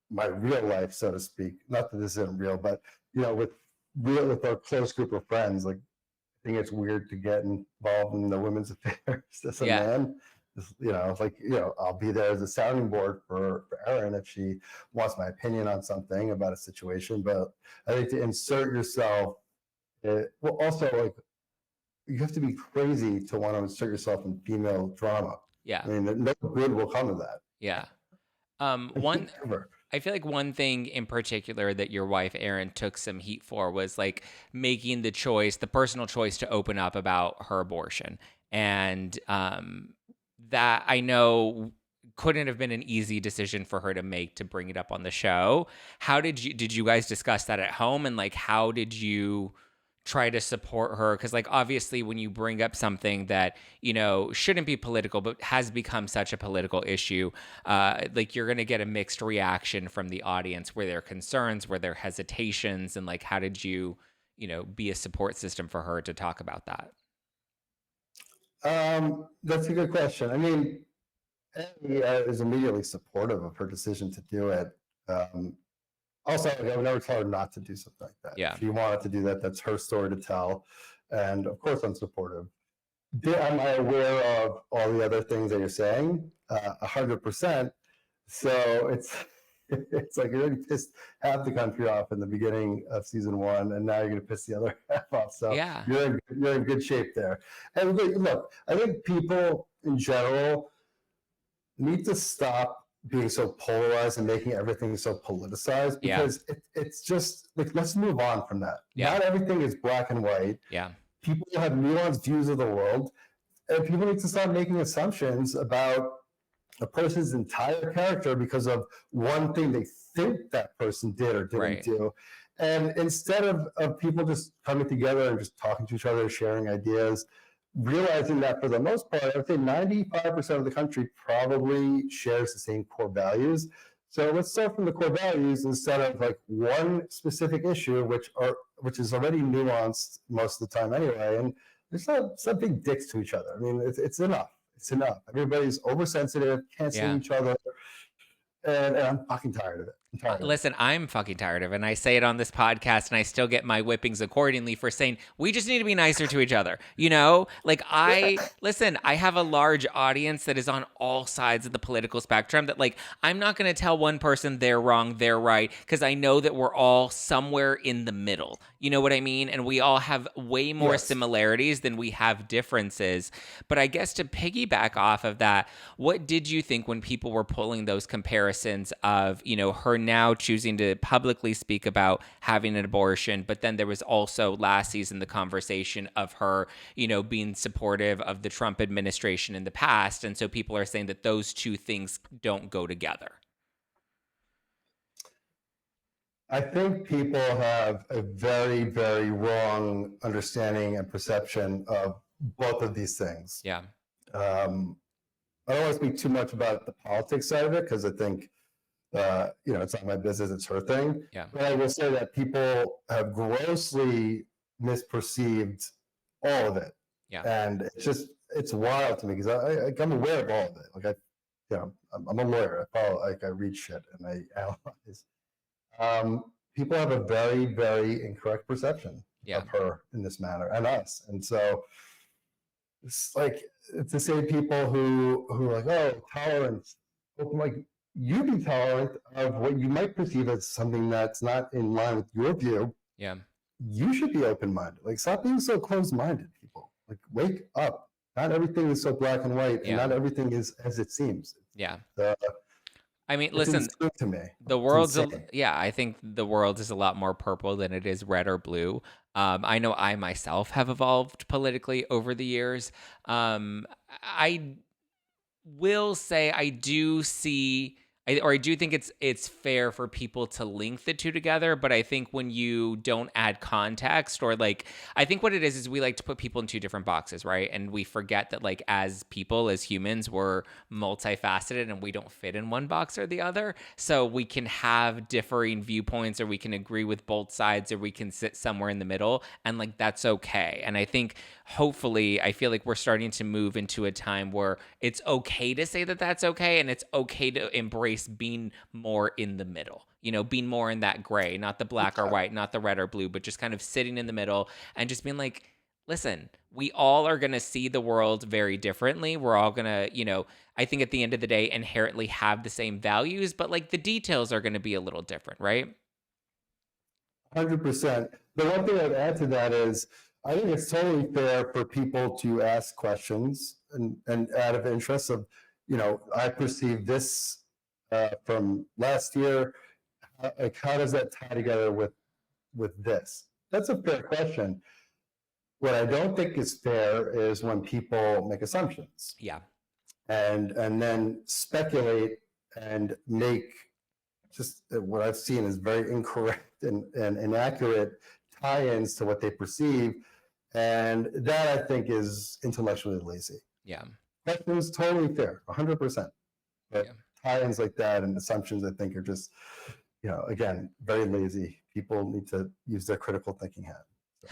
my real life, so to speak. Not that this isn't real, but with our close group of friends, like I think it's weird to get involved in the women's affairs as a man. I'll be there as a sounding board for Erin if she wants my opinion on something about a situation. But I think to insert yourself, also like you have to be crazy to want to insert yourself in female drama. Yeah. I mean, no good will come of that. Yeah. I feel like one thing in particular that your wife Erin took some heat for was like making the personal choice to open up about her abortion, and that I know couldn't have been an easy decision for her to make to bring it up on the show. How did you guys discuss that at home, and like how did you try to support her? Because like obviously when you bring up something that shouldn't be political but has become such a political issue, like you're gonna get a mixed reaction from the audience, where there are concerns, where there are hesitations, and like how did you be a support system for her to talk about that? That's a good question. I mean, Eddie is immediately supportive of her decision to do it. Also, I would never tell her not to do something like that. Yeah. If she wanted to do that, that's her story to tell. And of course, I'm supportive. Am I aware of all the other things that you're saying? 100%. So it's like you already pissed half the country off in the beginning of season 1, and now you're going to piss the other half off. So yeah, you're in good shape there. And look, I think people in general need to stop being so polarized and making everything so politicized, because it's just like, let's move on from that. Not everything is black and white. People have nuanced views of the world, and people need to stop making assumptions about a person's entire character because of one thing they think that person did or didn't do. And instead of people just coming together and just talking to each other, sharing ideas, realizing that for the most part, I would say 95% of the country probably shares the same core values. So let's start from the core values instead of like one specific issue, which is already nuanced most of the time anyway. And there's not big dicks to each other. I mean, it's enough. It's enough. Everybody's oversensitive, can't see each other. And I'm fucking tired of it. Listen, I'm fucking tired of it. And I say it on this podcast, and I still get my whippings accordingly for saying we just need to be nicer to each other. Like I have a large audience that is on all sides of the political spectrum, that like I'm not going to tell one person they're wrong, they're right, because I know that we're all somewhere in the middle. You know what I mean? And we all have way more similarities than we have differences. But I guess to piggyback off of that, what did you think when people were pulling those comparisons of, her now choosing to publicly speak about having an abortion, but then there was also last season the conversation of her, being supportive of the Trump administration in the past, and so people are saying that those two things don't go together? I think people have a very, very wrong understanding and perception of both of these things. Yeah. I don't want to speak too much about the politics side of it, because I think it's not my business, it's her thing. Yeah. But I will say that people have grossly misperceived all of it. Yeah. And it's wild to me, because I'm aware of all of it. Like I'm a lawyer. I read shit and I analyze. People have a very, very incorrect perception of her in this manner, and us. And so it's like, it's the same people who are like, oh, tolerance. I'm like, you be tolerant of what you might perceive as something that's not in line with your view. Yeah. You should be open-minded. Like, stop being so closed-minded, people. Like, wake up. Not everything is so black and white, and not everything is as it seems. Yeah. Uh, I mean, it's listen, insane to me. the It's world's insane. yeah, I think the world is a lot more purple than it is red or blue. I know I myself have evolved politically over the years. I will say I do see or I do think it's fair for people to link the two together, but I think when you don't add context or like I think what it is we like to put people in two different boxes, right? And we forget that like as people, as humans, we're multifaceted and we don't fit in one box or the other. So we can have differing viewpoints or we can agree with both sides or we can sit somewhere in the middle and like that's okay. And I think hopefully I feel like we're starting to move into a time where it's okay to say that that's okay and it's okay to embrace being more in the middle, being more in that gray, not the black or white, not the red or blue, but just kind of sitting in the middle and just being like, listen, we all are going to see the world very differently. We're all going to, I think at the end of the day, inherently have the same values, but like the details are going to be a little different, right? 100%. The one thing I'd add to that is I think it's totally fair for people to ask questions and out of interest of, I perceive this from last year. Like, how does that tie together with this? That's a fair question. What I don't think is fair is when people make assumptions. Yeah. And then speculate and make just what I've seen is very incorrect and inaccurate tie-ins to what they perceive. And that I think is intellectually lazy. Yeah. Questions totally fair, 100%. But Yeah. tie-ins like that and assumptions I think are just, again, very lazy. People need to use their critical thinking hat. So.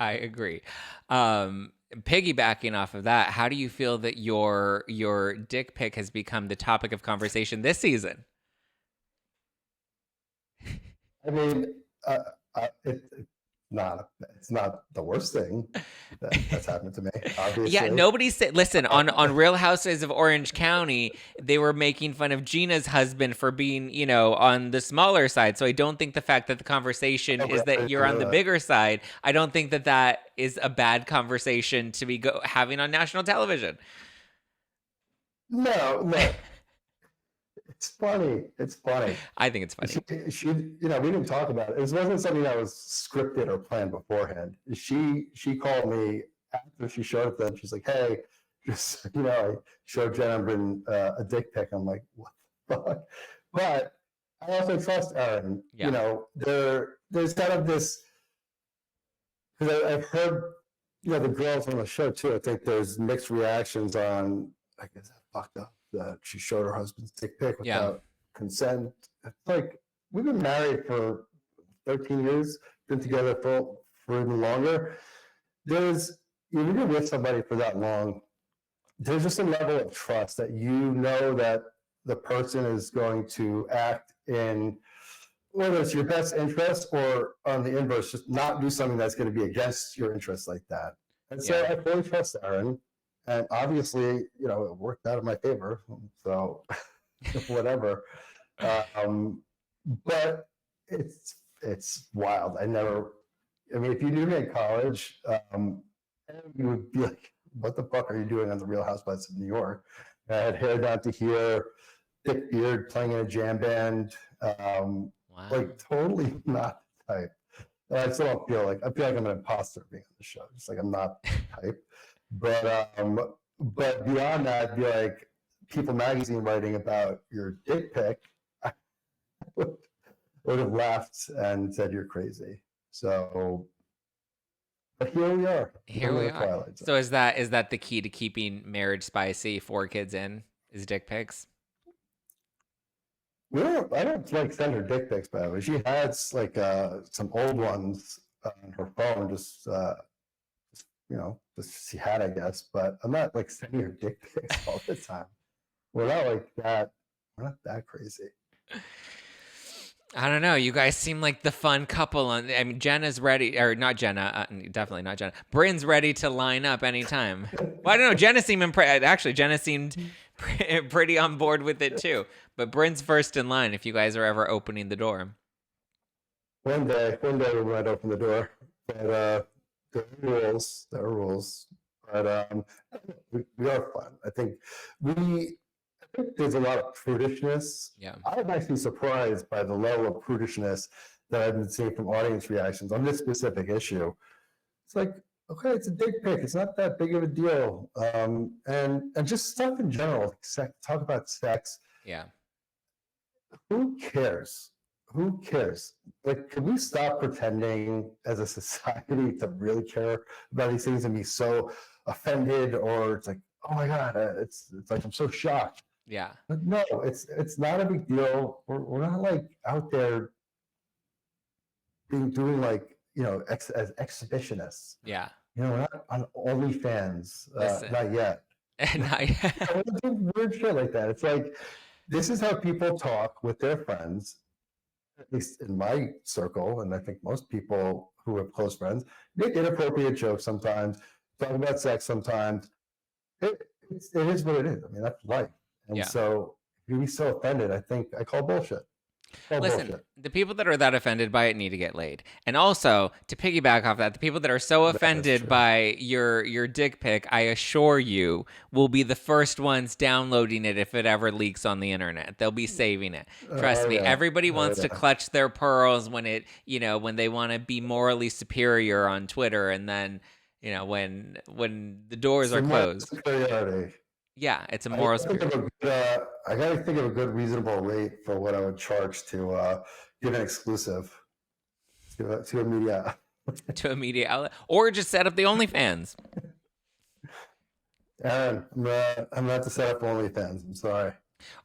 I agree. Piggybacking off of that, how do you feel that your dick pic has become the topic of conversation this season? I mean, it's not the worst thing that's happened to me, obviously. Yeah, nobody said. Listen, on Real Housewives of Orange County, they were making fun of Gina's husband for being, on the smaller side. So I don't think the fact that the conversation is that you're on the bigger side, I don't think that is a bad conversation to be having on national television. No. It's funny. I think it's funny. She we didn't talk about it. It wasn't something that was scripted or planned beforehand. She called me after she showed it. Then she's like, "Hey, just I showed Jen a dick pic." I'm like, "What the fuck?" But I also trust Erin. Yeah. There's kind of this because I've heard the girls on the show too. I think there's mixed reactions on like, is that fucked up that she showed her husband's dick pic without consent? It's like we've been married for 13 years, been together for even longer. When you're with somebody for that long, there's just a level of trust that that the person is going to act in whether it's your best interest or on the inverse, just not do something that's going to be against your interests like that. And so I fully trust Erin. And obviously, it worked out in my favor. So whatever. But it's wild. I mean, if you knew me in college, you would be like, what the fuck are you doing on the Real Housewives of New York? I had hair down to here, thick beard, playing in a jam band. Wow. Like totally not the type. I still don't feel like I'm an imposter being on the show. Just like I'm not the type. But beyond that, be like People Magazine writing about your dick pic, I would have laughed and said you're crazy. So, but here we are. Here we are. So is that the key to keeping marriage spicy? 4 kids in is dick pics. I don't like send her dick pics, by the way. She has like some old ones on her phone, just she had, I guess, but I'm not like sending her dick pics all the time. We're not like that. We're not that crazy. I don't know. You guys seem like the fun couple. I mean, Jenna's ready, or not Jenna. Definitely not Jenna. Bryn's ready to line up anytime. Well, I don't know. Jenna seemed Jenna seemed pretty on board with it too. But Bryn's first in line if you guys are ever opening the door. One day we might open the door. But there are rules. But we are fun. I think there's a lot of prudishness. Yeah. I'm actually surprised by the level of prudishness that I've been seeing from audience reactions on this specific issue. It's like, okay, it's a dick pic. It's not that big of a deal. And just stuff in general, like sex, talk about sex. Yeah. Who cares? Who cares? Like, can we stop pretending as a society to really care about these things and be so offended, or it's like, oh my God, it's like I'm so shocked. Yeah. But no, it's not a big deal. We're not like out there doing like, you know, as exhibitionists. Yeah. You know, we're not on OnlyFans, not yet. Not yet. We're doing weird shit like that. It's like, this is how people talk with their friends, at least in my circle, and I think most people who have close friends, make inappropriate jokes sometimes, talk about sex sometimes. It is what it is. I mean, that's life. And Yeah. so if you be so offended, I think I call bullshit. Listen, the people that are that offended by it need to get laid. And also, to piggyback off that, the people that are so offended by your dick pic, I assure you, will be the first ones downloading it if it ever leaks on the internet. They'll be saving it. Trust me. Yeah. Everybody wants to clutch their pearls when when they want to be morally superior on Twitter, and then, when the doors are closed. Superiority. Yeah, it's a moral superiority. I got to think of a good, reasonable rate for what I would charge to give an exclusive to a media. To a media outlet, or just set up the OnlyFans. Aaron, I'm gonna have to set up OnlyFans. I'm sorry.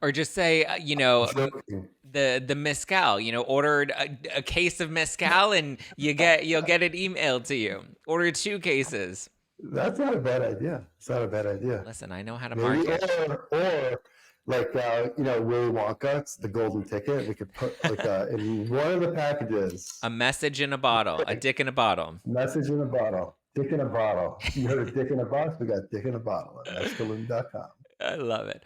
Or just say, the mezcal. Ordered a case of mezcal, and you'll get it emailed to you. Order 2 cases. That's not a bad idea. It's not a bad idea. Listen, I know how to market. Or like Willy Wonka, it's the golden ticket. We could put like in one of the packages, a message in a bottle, a dick in a bottle. Message in a bottle, dick in a bottle. You heard of dick in a box? We got dick in a bottle at mescaline.com. I love it.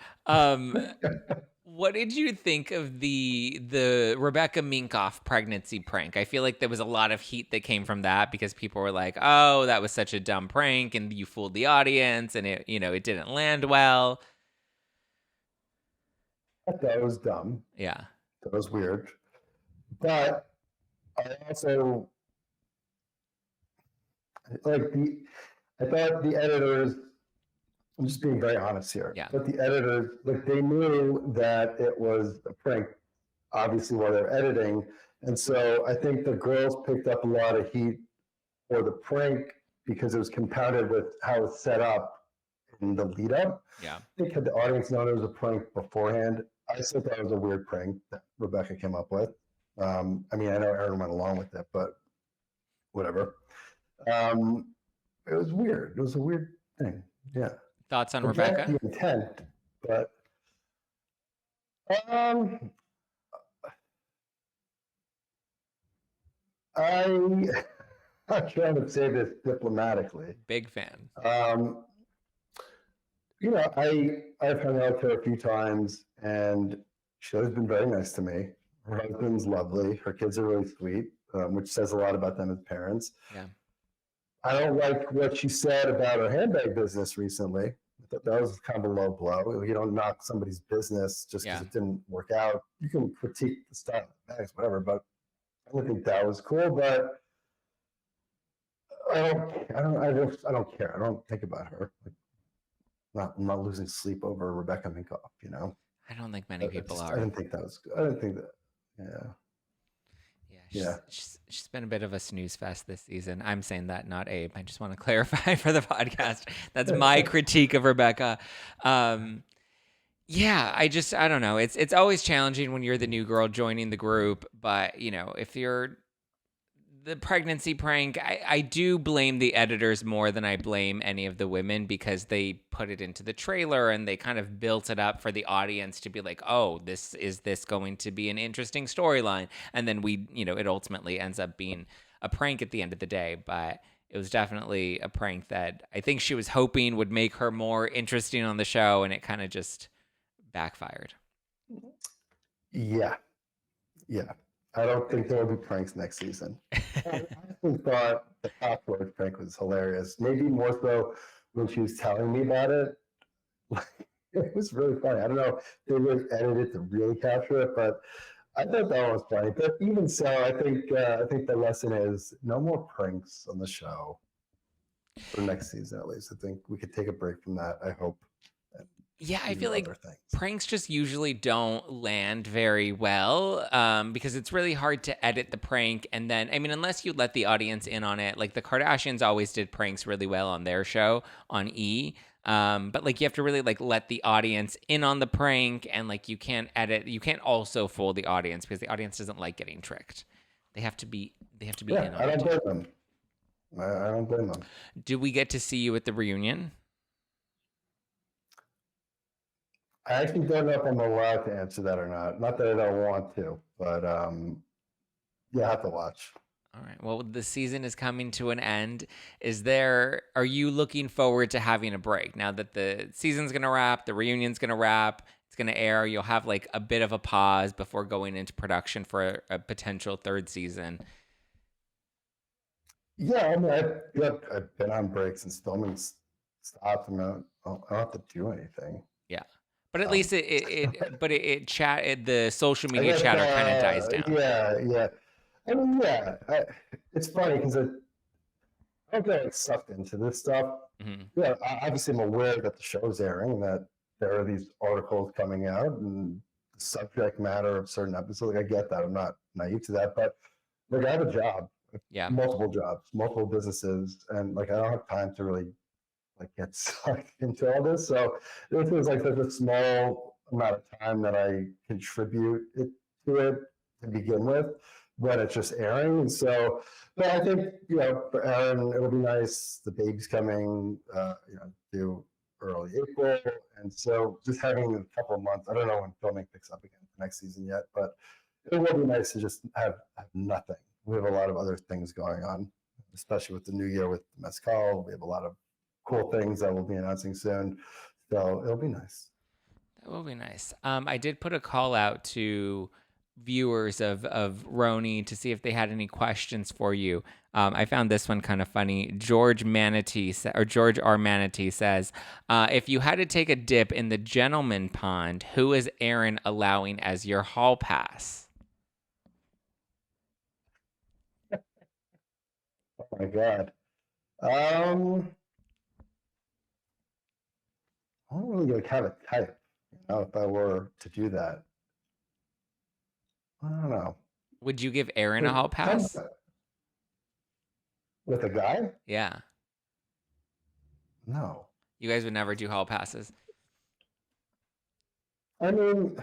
What did you think of the Rebecca Minkoff pregnancy prank? I feel like there was a lot of heat that came from that because people were like, "Oh, that was such a dumb prank, and you fooled the audience, and it didn't land well." That was dumb. Yeah, that was weird. But I also I thought the editors. I'm just being very honest here. Yeah. But the editors, they knew that it was a prank, obviously, while they're editing. And so I think the girls picked up a lot of heat for the prank because it was compounded with how it's set up in the lead up. Yeah. I think had the audience known it was a prank beforehand, I still thought it was a weird prank that Rebecca came up with. I know Erin went along with it, but whatever. It was weird. It was a weird thing. Yeah. Thoughts on Rebecca? The intent, but I'm trying to say this diplomatically. Big fan. I've hung out with her a few times, and she has been very nice to me. Her husband's lovely. Her kids are really sweet, which says a lot about them as parents. Yeah. I don't like what she said about her handbag business recently. I thought that was kind of a low blow. You don't knock somebody's business just because it didn't work out. You can critique the style of the bags, whatever, but I don't think that was cool. But I don't care. I don't think about her. I'm not losing sleep over Rebecca Minkoff, I don't think many people are. I didn't think that was good. I didn't think that. Yeah. She's been a bit of a snooze fest this season. I'm saying that, not Abe. I just want to clarify for the podcast. That's my critique of Rebecca. I don't know. It's always challenging when you're the new girl joining the group, but if you're the pregnancy prank, I do blame the editors more than I blame any of the women, because they put it into the trailer and they kind of built it up for the audience to be like, oh, this going to be an interesting storyline. And then it ultimately ends up being a prank at the end of the day. But it was definitely a prank that I think she was hoping would make her more interesting on the show, and it kind of just backfired. Yeah. I don't think there will be pranks next season. I actually thought the Cockroach prank was hilarious. Maybe more so when she was telling me about it. It was really funny. I don't know if they really edited it to really capture it, but I thought that was funny. But even so, I think the lesson is no more pranks on the show for next season, at least. I think we could take a break from that. I hope. And Yeah, I do feel like other things. pranks just usually don't land very well because it's really hard to edit the prank. And then, I mean, unless you let the audience in on it, like the Kardashians always did pranks really well on their show on E. But like you have to really like let the audience in on the prank, and like you can't also fool the audience because the audience doesn't like getting tricked. They have to be in Yeah, on I it. don't blame them. I don't blame them. Do we get to see you at the reunion? I actually don't know if I'm allowed to answer that or not. Not that I don't want to, but you have to watch. All right. Well, the season is coming to an end. Are you looking forward to having a break now that the season's going to wrap, the reunion's going to wrap, it's going to air, you'll have like a bit of a pause before going into production for a potential third season. Yeah, I mean, I've been on breaks and filming stopped, and I don't have to do anything. Yeah. But at least the social media guess, chatter kind of dies down. Yeah. I mean, it's funny because I don't get sucked into this stuff. Mm-hmm. Yeah, obviously I'm aware that the show's airing and that there are these articles coming out and the subject matter of certain episodes. Like, I get that. I'm not naive to that, but like I have a job, Yeah. multiple jobs, multiple businesses, and like I don't have time to really like get sucked into all this. So this was like such a small amount of time that I contribute to it to begin with when it's just airing. And so, but I think, for Erin, it'll be nice. The baby's coming, due early April. And so just having a couple of months, I don't know when filming picks up again for next season yet, but it will be nice to just have nothing. We have a lot of other things going on, especially with the new year with Mezcal. We have a lot of cool things that we'll be announcing soon. So it'll be nice. That will be nice. I did put a call out to viewers of RHONY to see if they had any questions for you. I found this one kind of funny. George R. Manatee says, if you had to take a dip in the gentleman pond, who is Erin allowing as your hall pass? Oh my God. I don't really like have a type, if I were to do that. I don't know. Would you give Erin a hall pass? With a guy? Yeah. No. You guys would never do hall passes. I mean,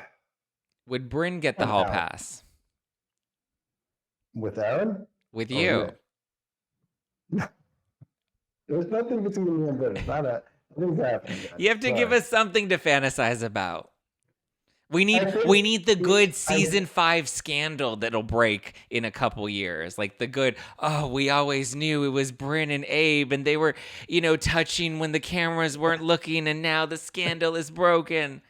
would Brynn get the hall pass? With Erin? With you? There's nothing between me and Brynn. It's not a... You have to give us something to fantasize about. We need the good season 5 scandal that'll break in a couple years. Like the good, we always knew it was Brynn and Abe and they were, touching when the cameras weren't looking and now the scandal is broken.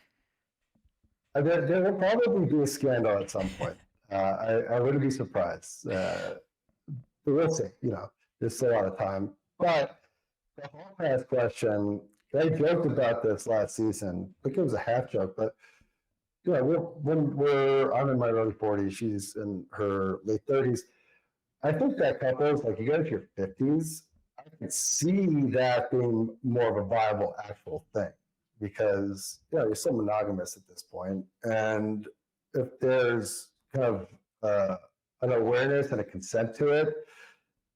There will probably be a scandal at some point. I wouldn't be surprised. But we'll see. There's still a lot of time. But the hall pass question, I joked about this last season. I think it was a half joke, but I'm in my early 40s, she's in her late 30s. I think that couples, like you go to your 50s, I can see that being more of a viable actual thing because you're so monogamous at this point, and if there's kind of an awareness and a consent to it,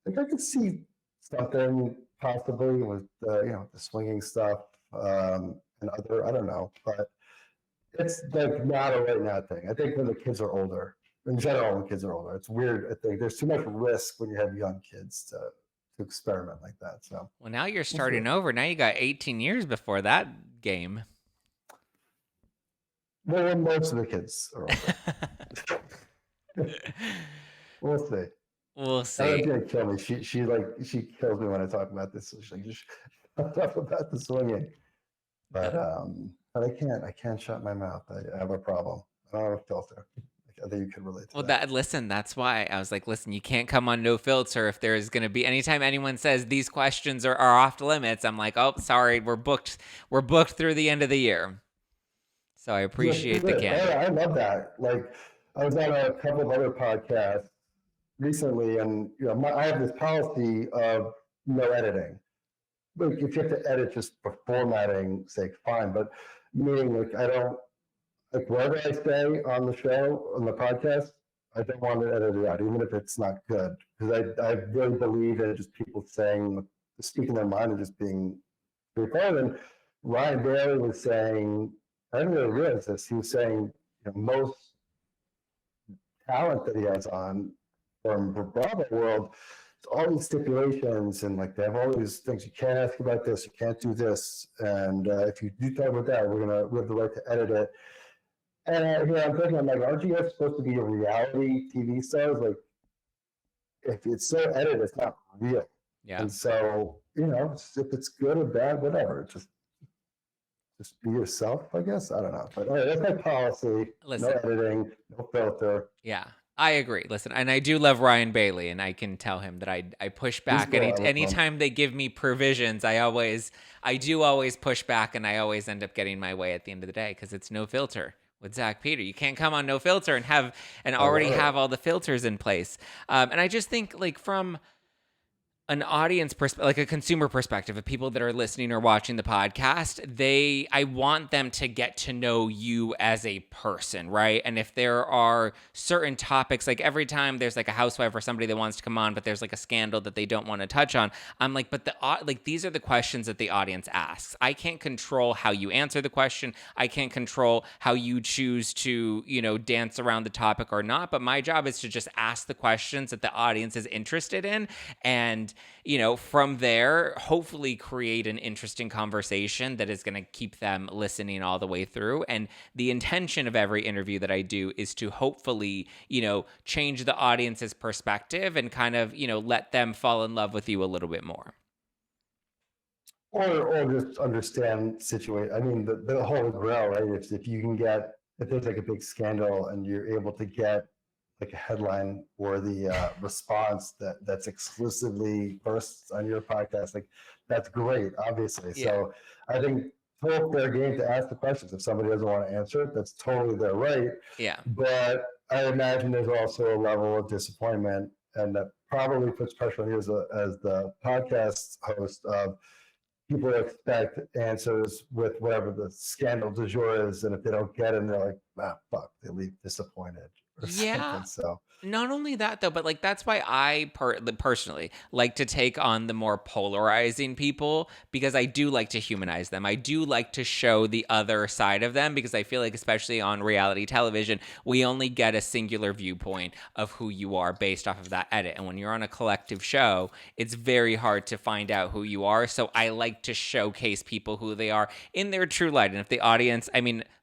like I could see something possibly with the swinging stuff and other, I don't know, but it's like not a right now thing. I think when the kids are older, in general, when kids are older, it's weird. I think there's too much risk when you have young kids to experiment like that. So well, now you're starting over. Now you got 18 years before that game. Well, most of the kids are older. We'll see. We'll see. She's gonna kill me. She kills me when I talk about this. She's like, just talk about the swinging. But I can't shut my mouth. I have a problem. I don't have a filter. I think you can relate to that. Listen, that's why I was like, listen, you can't come on No Filter if there's going to be anytime anyone says these questions are off limits. I'm like, oh, sorry, we're booked through the end of the year. So I appreciate the candor. I love that. Like, I was on a couple of other podcasts recently, and I have this policy of no editing. Like, if you have to edit just for formatting sake, fine. But meaning, like, I don't, like, whatever I say on the show, on the podcast, I don't want to edit it out, even if it's not good. Because I really believe in just people speaking their mind and just being straightforward. And Ryan Bailey was saying, I didn't really realize this, he was saying, most talent that he has on from the Broadway world, all these stipulations, and like they have all these things, you can't ask about this, you can't do this, and if you do talk about that, we have the right to edit it. And I'm thinking, I'm like, aren't you guys supposed to be a reality TV stars? Like, if it's so edited, it's not real. Yeah. And so, if it's good or bad, whatever, just be yourself, I guess. I don't know. But that's my policy. Listen, no editing, no filter. Yeah, I agree. Listen, and I do love Ryan Bailey, and I can tell him that I push back. Anytime they give me provisions, I do always push back, and I always end up getting my way at the end of the day because it's no filter with Zack Peter. You can't come on no filter and already have all the filters in place. And I just think, like, from an audience perspective, like a consumer perspective of people that are listening or watching the podcast, I want them to get to know you as a person, right? And if there are certain topics, like every time there's like a housewife or somebody that wants to come on, but there's like a scandal that they don't want to touch on, I'm like, but these are the questions that the audience asks. I can't control how you answer the question. I can't control how you choose to, dance around the topic or not. But my job is to just ask the questions that the audience is interested in, and from there, hopefully create an interesting conversation that is going to keep them listening all the way through. And the intention of every interview that I do is to hopefully, change the audience's perspective and kind of, let them fall in love with you a little bit more. Or just understand situation. I mean, the whole grail, right? If there's like a big scandal and you're able to get like a headline or the response that's exclusively bursts on your podcast, like that's great, obviously. Yeah. So I think total fair game to ask the questions. If somebody doesn't want to answer it, that's totally their right. Yeah. But I imagine there's also a level of disappointment, and that probably puts pressure on you as the podcast host of people expect answers with whatever the scandal du jour is, and if they don't get it, they're like, fuck, they leave disappointed. Yeah. So not only that though, but like that's why I personally like to take on the more polarizing people, because I do like to humanize them. I do like to show the other side of them, because I feel like, especially on reality television, we only get a singular viewpoint of who you are based off of that edit. And when you're on a collective show, it's very hard to find out who you are. So I like to showcase people who they are in their true light. And if the audience,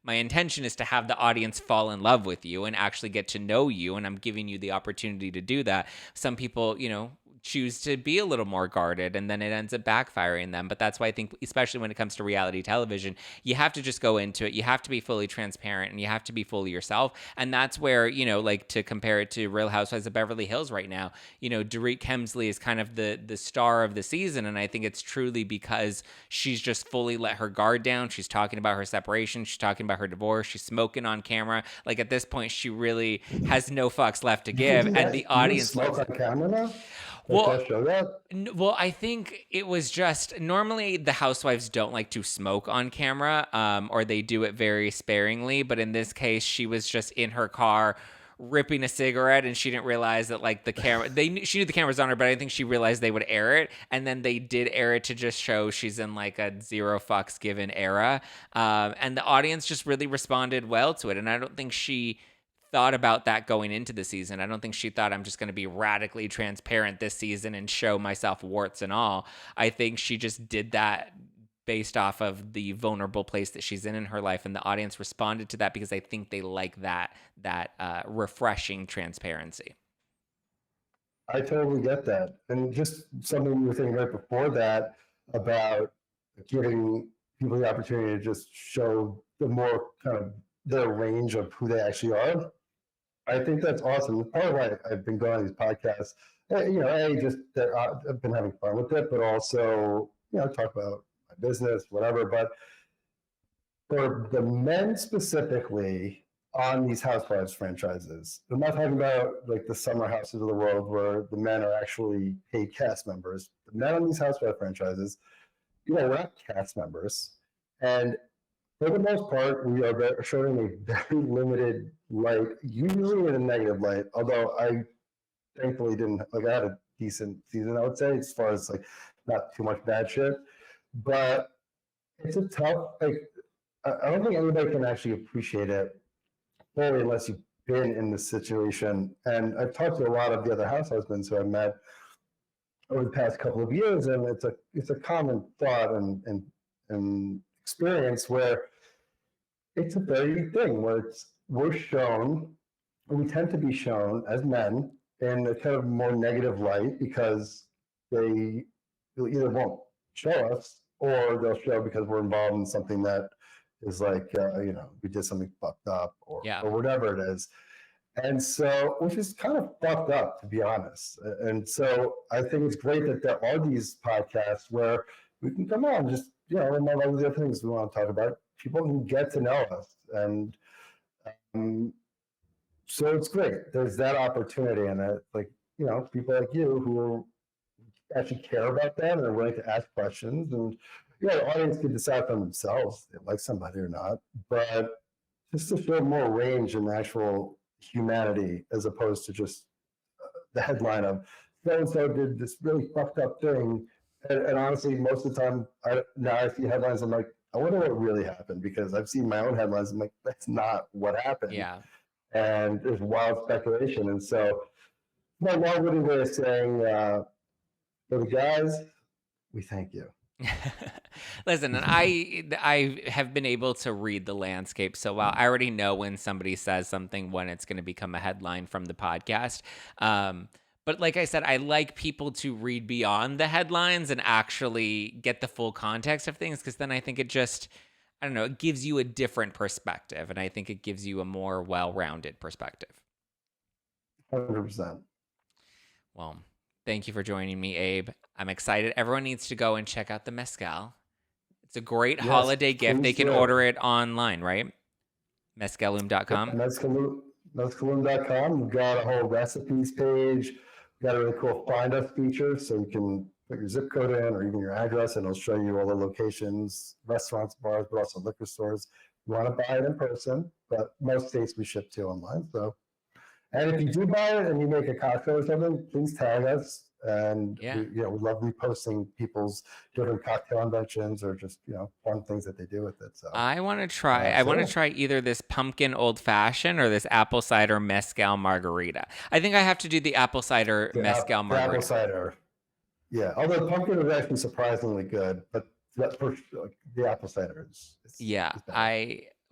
my intention is to have the audience fall in love with you and actually get to know you, and I'm giving you the opportunity to do that. Some people, choose to be a little more guarded, and then it ends up backfiring them. But that's why I think, especially when it comes to reality television, you have to just go into it. You have to be fully transparent, and you have to be fully yourself. And that's where, like, to compare it to Real Housewives of Beverly Hills right now, Dorit Kemsley is kind of the star of the season. And I think it's truly because she's just fully let her guard down. She's talking about her separation. She's talking about her divorce. She's smoking on camera. Like, at this point, she really has no fucks left to give. And the audience smoke on camera now? Well, I think it was just, normally the housewives don't like to smoke on camera, or they do it very sparingly. But in this case, she was just in her car ripping a cigarette, and she didn't realize that, like, the camera, she knew the camera's on her, but I think she realized they would air it. And then they did air it to just show she's in like a zero fucks given era. And the audience just really responded well to it. And I don't think she thought about that going into the season. I don't think she thought, I'm just going to be radically transparent this season and show myself warts and all. I think she just did that based off of the vulnerable place that she's in her life, and the audience responded to that because I think they like that refreshing transparency. I totally get that. And just something we were thinking right before that about giving people the opportunity to just show the more kind of their range of who they actually are. I think that's awesome. Part of why I've been going on these podcasts, just that I've been having fun with it, but also, talk about my business, whatever. But for the men specifically on these Housewives franchises, I'm not talking about like the summer houses of the world where the men are actually paid cast members. The men on these Housewives franchises, we're not cast members. And for the most part, we are showing a very limited light, usually in a negative light, although I thankfully didn't, I had a decent season, I would say, as far as like not too much bad shit. But it's a tough, I don't think anybody can actually appreciate it fully unless you've been in this situation. And I've talked to a lot of the other house husbands who I've met over the past couple of years, and it's a common thought and experience where it's a very thing where we tend to be shown as men in a kind of more negative light because they either won't show us or they'll show because we're involved in something that is like, we did something fucked up or whatever it is. And so, which is kind of fucked up, to be honest. And so I think it's great that there are these podcasts where we can come on, just, among all the other things we want to talk about, people can get to know us. And so it's great. There's that opportunity. And people like you who actually care about that and are willing to ask questions. And, the audience can decide for themselves if they like somebody or not. But just to show more range in actual humanity as opposed to just the headline of so-and-so did this really fucked up thing. And honestly, most of the time, I see headlines, I'm like, I wonder what really happened, because I've seen my own headlines. I'm like, that's not what happened. Yeah. And there's wild speculation. And so my long-winded way of saying, for the guys, we thank you. Listen, and I have been able to read the landscape so well. I already know when somebody says something, when it's going to become a headline from the podcast. But like I said, I like people to read beyond the headlines and actually get the full context of things, because then I think it just, I don't know, it gives you a different perspective, and I think it gives you a more well-rounded perspective. 100%. Well, thank you for joining me, Abe. I'm excited. Everyone needs to go and check out the mezcal. It's a great holiday gift. They can order it online, right? Mezcaloom.com. Mezcaloom.com. We've got a whole recipes page. We've got a really cool Find Us feature, so you can put your zip code in or even your address, and it'll show you all the locations, restaurants, bars, but also liquor stores. You want to buy it in person, but most states we ship to online. So, and if you do buy it and you make a cocktail or something, please tag us. And we love reposting people's different cocktail inventions or just fun things that they do with it. So I want to try. I want to try either this pumpkin old fashioned or this apple cider mezcal margarita. I think I have to do the apple cider mezcal margarita. Apple cider, yeah. Although the pumpkin is actually surprisingly good, but the apple cider is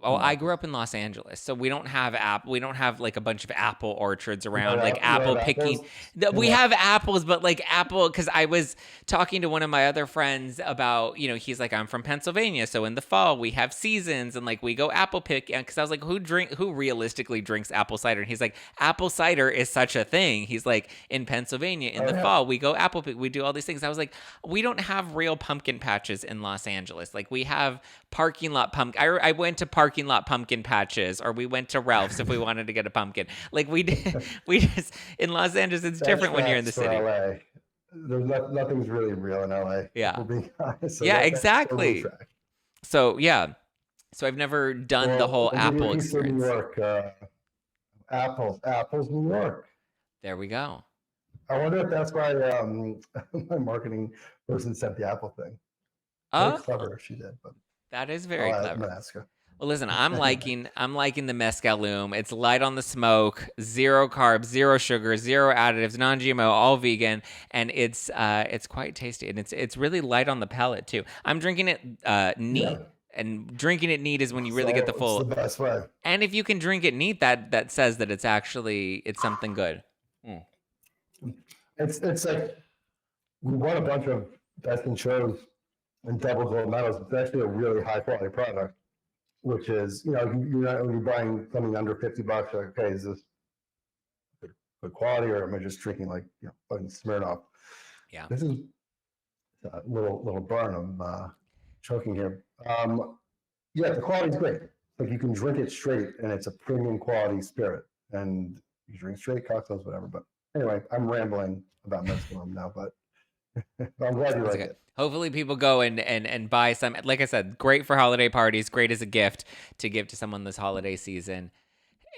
I grew up in Los Angeles, so we don't have like a bunch of apple orchards around, like apple picking. We have apples, but like apple, because I was talking to one of my other friends about, he's like, I'm from Pennsylvania, so in the fall we have seasons and like we go apple pick. Because I was like, who realistically drinks apple cider? And he's like, apple cider is such a thing. He's like, in Pennsylvania in the fall we go apple pick, we do all these things. I was like, we don't have real pumpkin patches in Los Angeles. Like we have parking lot pumpkin. I went to parking lot pumpkin patches, or we went to Ralph's if we wanted to get a pumpkin. Like we just in Los Angeles, it's different when you're in the city. LA. There's nothing's really real in LA. Yeah. Being honest. So exactly. So I've never done the whole apple experience. New York, apples, New York. There we go. I wonder if that's why my marketing person sent the apple thing. Oh, clever she did, but that is very clever. I'm gonna ask her. Well, listen, I'm liking the Mezcaloom. It's light on the smoke, 0 carbs, 0 sugar, 0 additives, non-GMO, all vegan, and it's quite tasty, and it's really light on the palate too. I'm drinking it neat. Yeah. And drinking it neat is when you really get the full. It's the best way. And if you can drink it neat, that says that it's something good. Mm. It's like we won a bunch of best in shows and double gold medals. It's actually a really high quality product, which is, you're not only buying something under $50, like, okay, is this good quality, or am I just drinking like, fucking Smirnoff? Yeah. This is a little burn. I'm choking here. Yeah, the quality's great. Like you can drink it straight, and it's a premium quality spirit. And you drink straight cocktails, whatever. But anyway, I'm rambling about mezcal now, but I'm glad you That's like good. it. Hopefully people go and buy some. Like I said, great for holiday parties, great as a gift to give to someone this holiday season.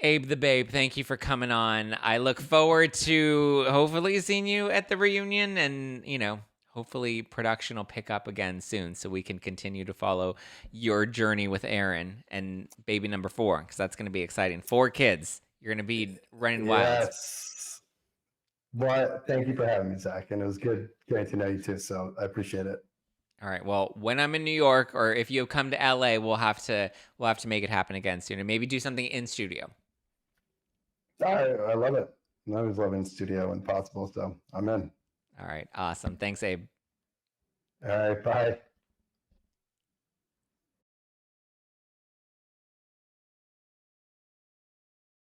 Abe the Babe, thank you for coming on. I look forward to hopefully seeing you at the reunion, and hopefully production will pick up again soon so we can continue to follow your journey with Erin and baby number 4, because that's going to be exciting. 4 kids. You're going to be running wild. Yes. Well, thank you for having me, Zach. And it was good getting to know you too. So I appreciate it. All right. Well, when I'm in New York, or if you come to LA, we'll have to make it happen again soon, and maybe do something in studio. I love it. I always love in studio when possible. So I'm in. All right. Awesome. Thanks, Abe. All right. Bye.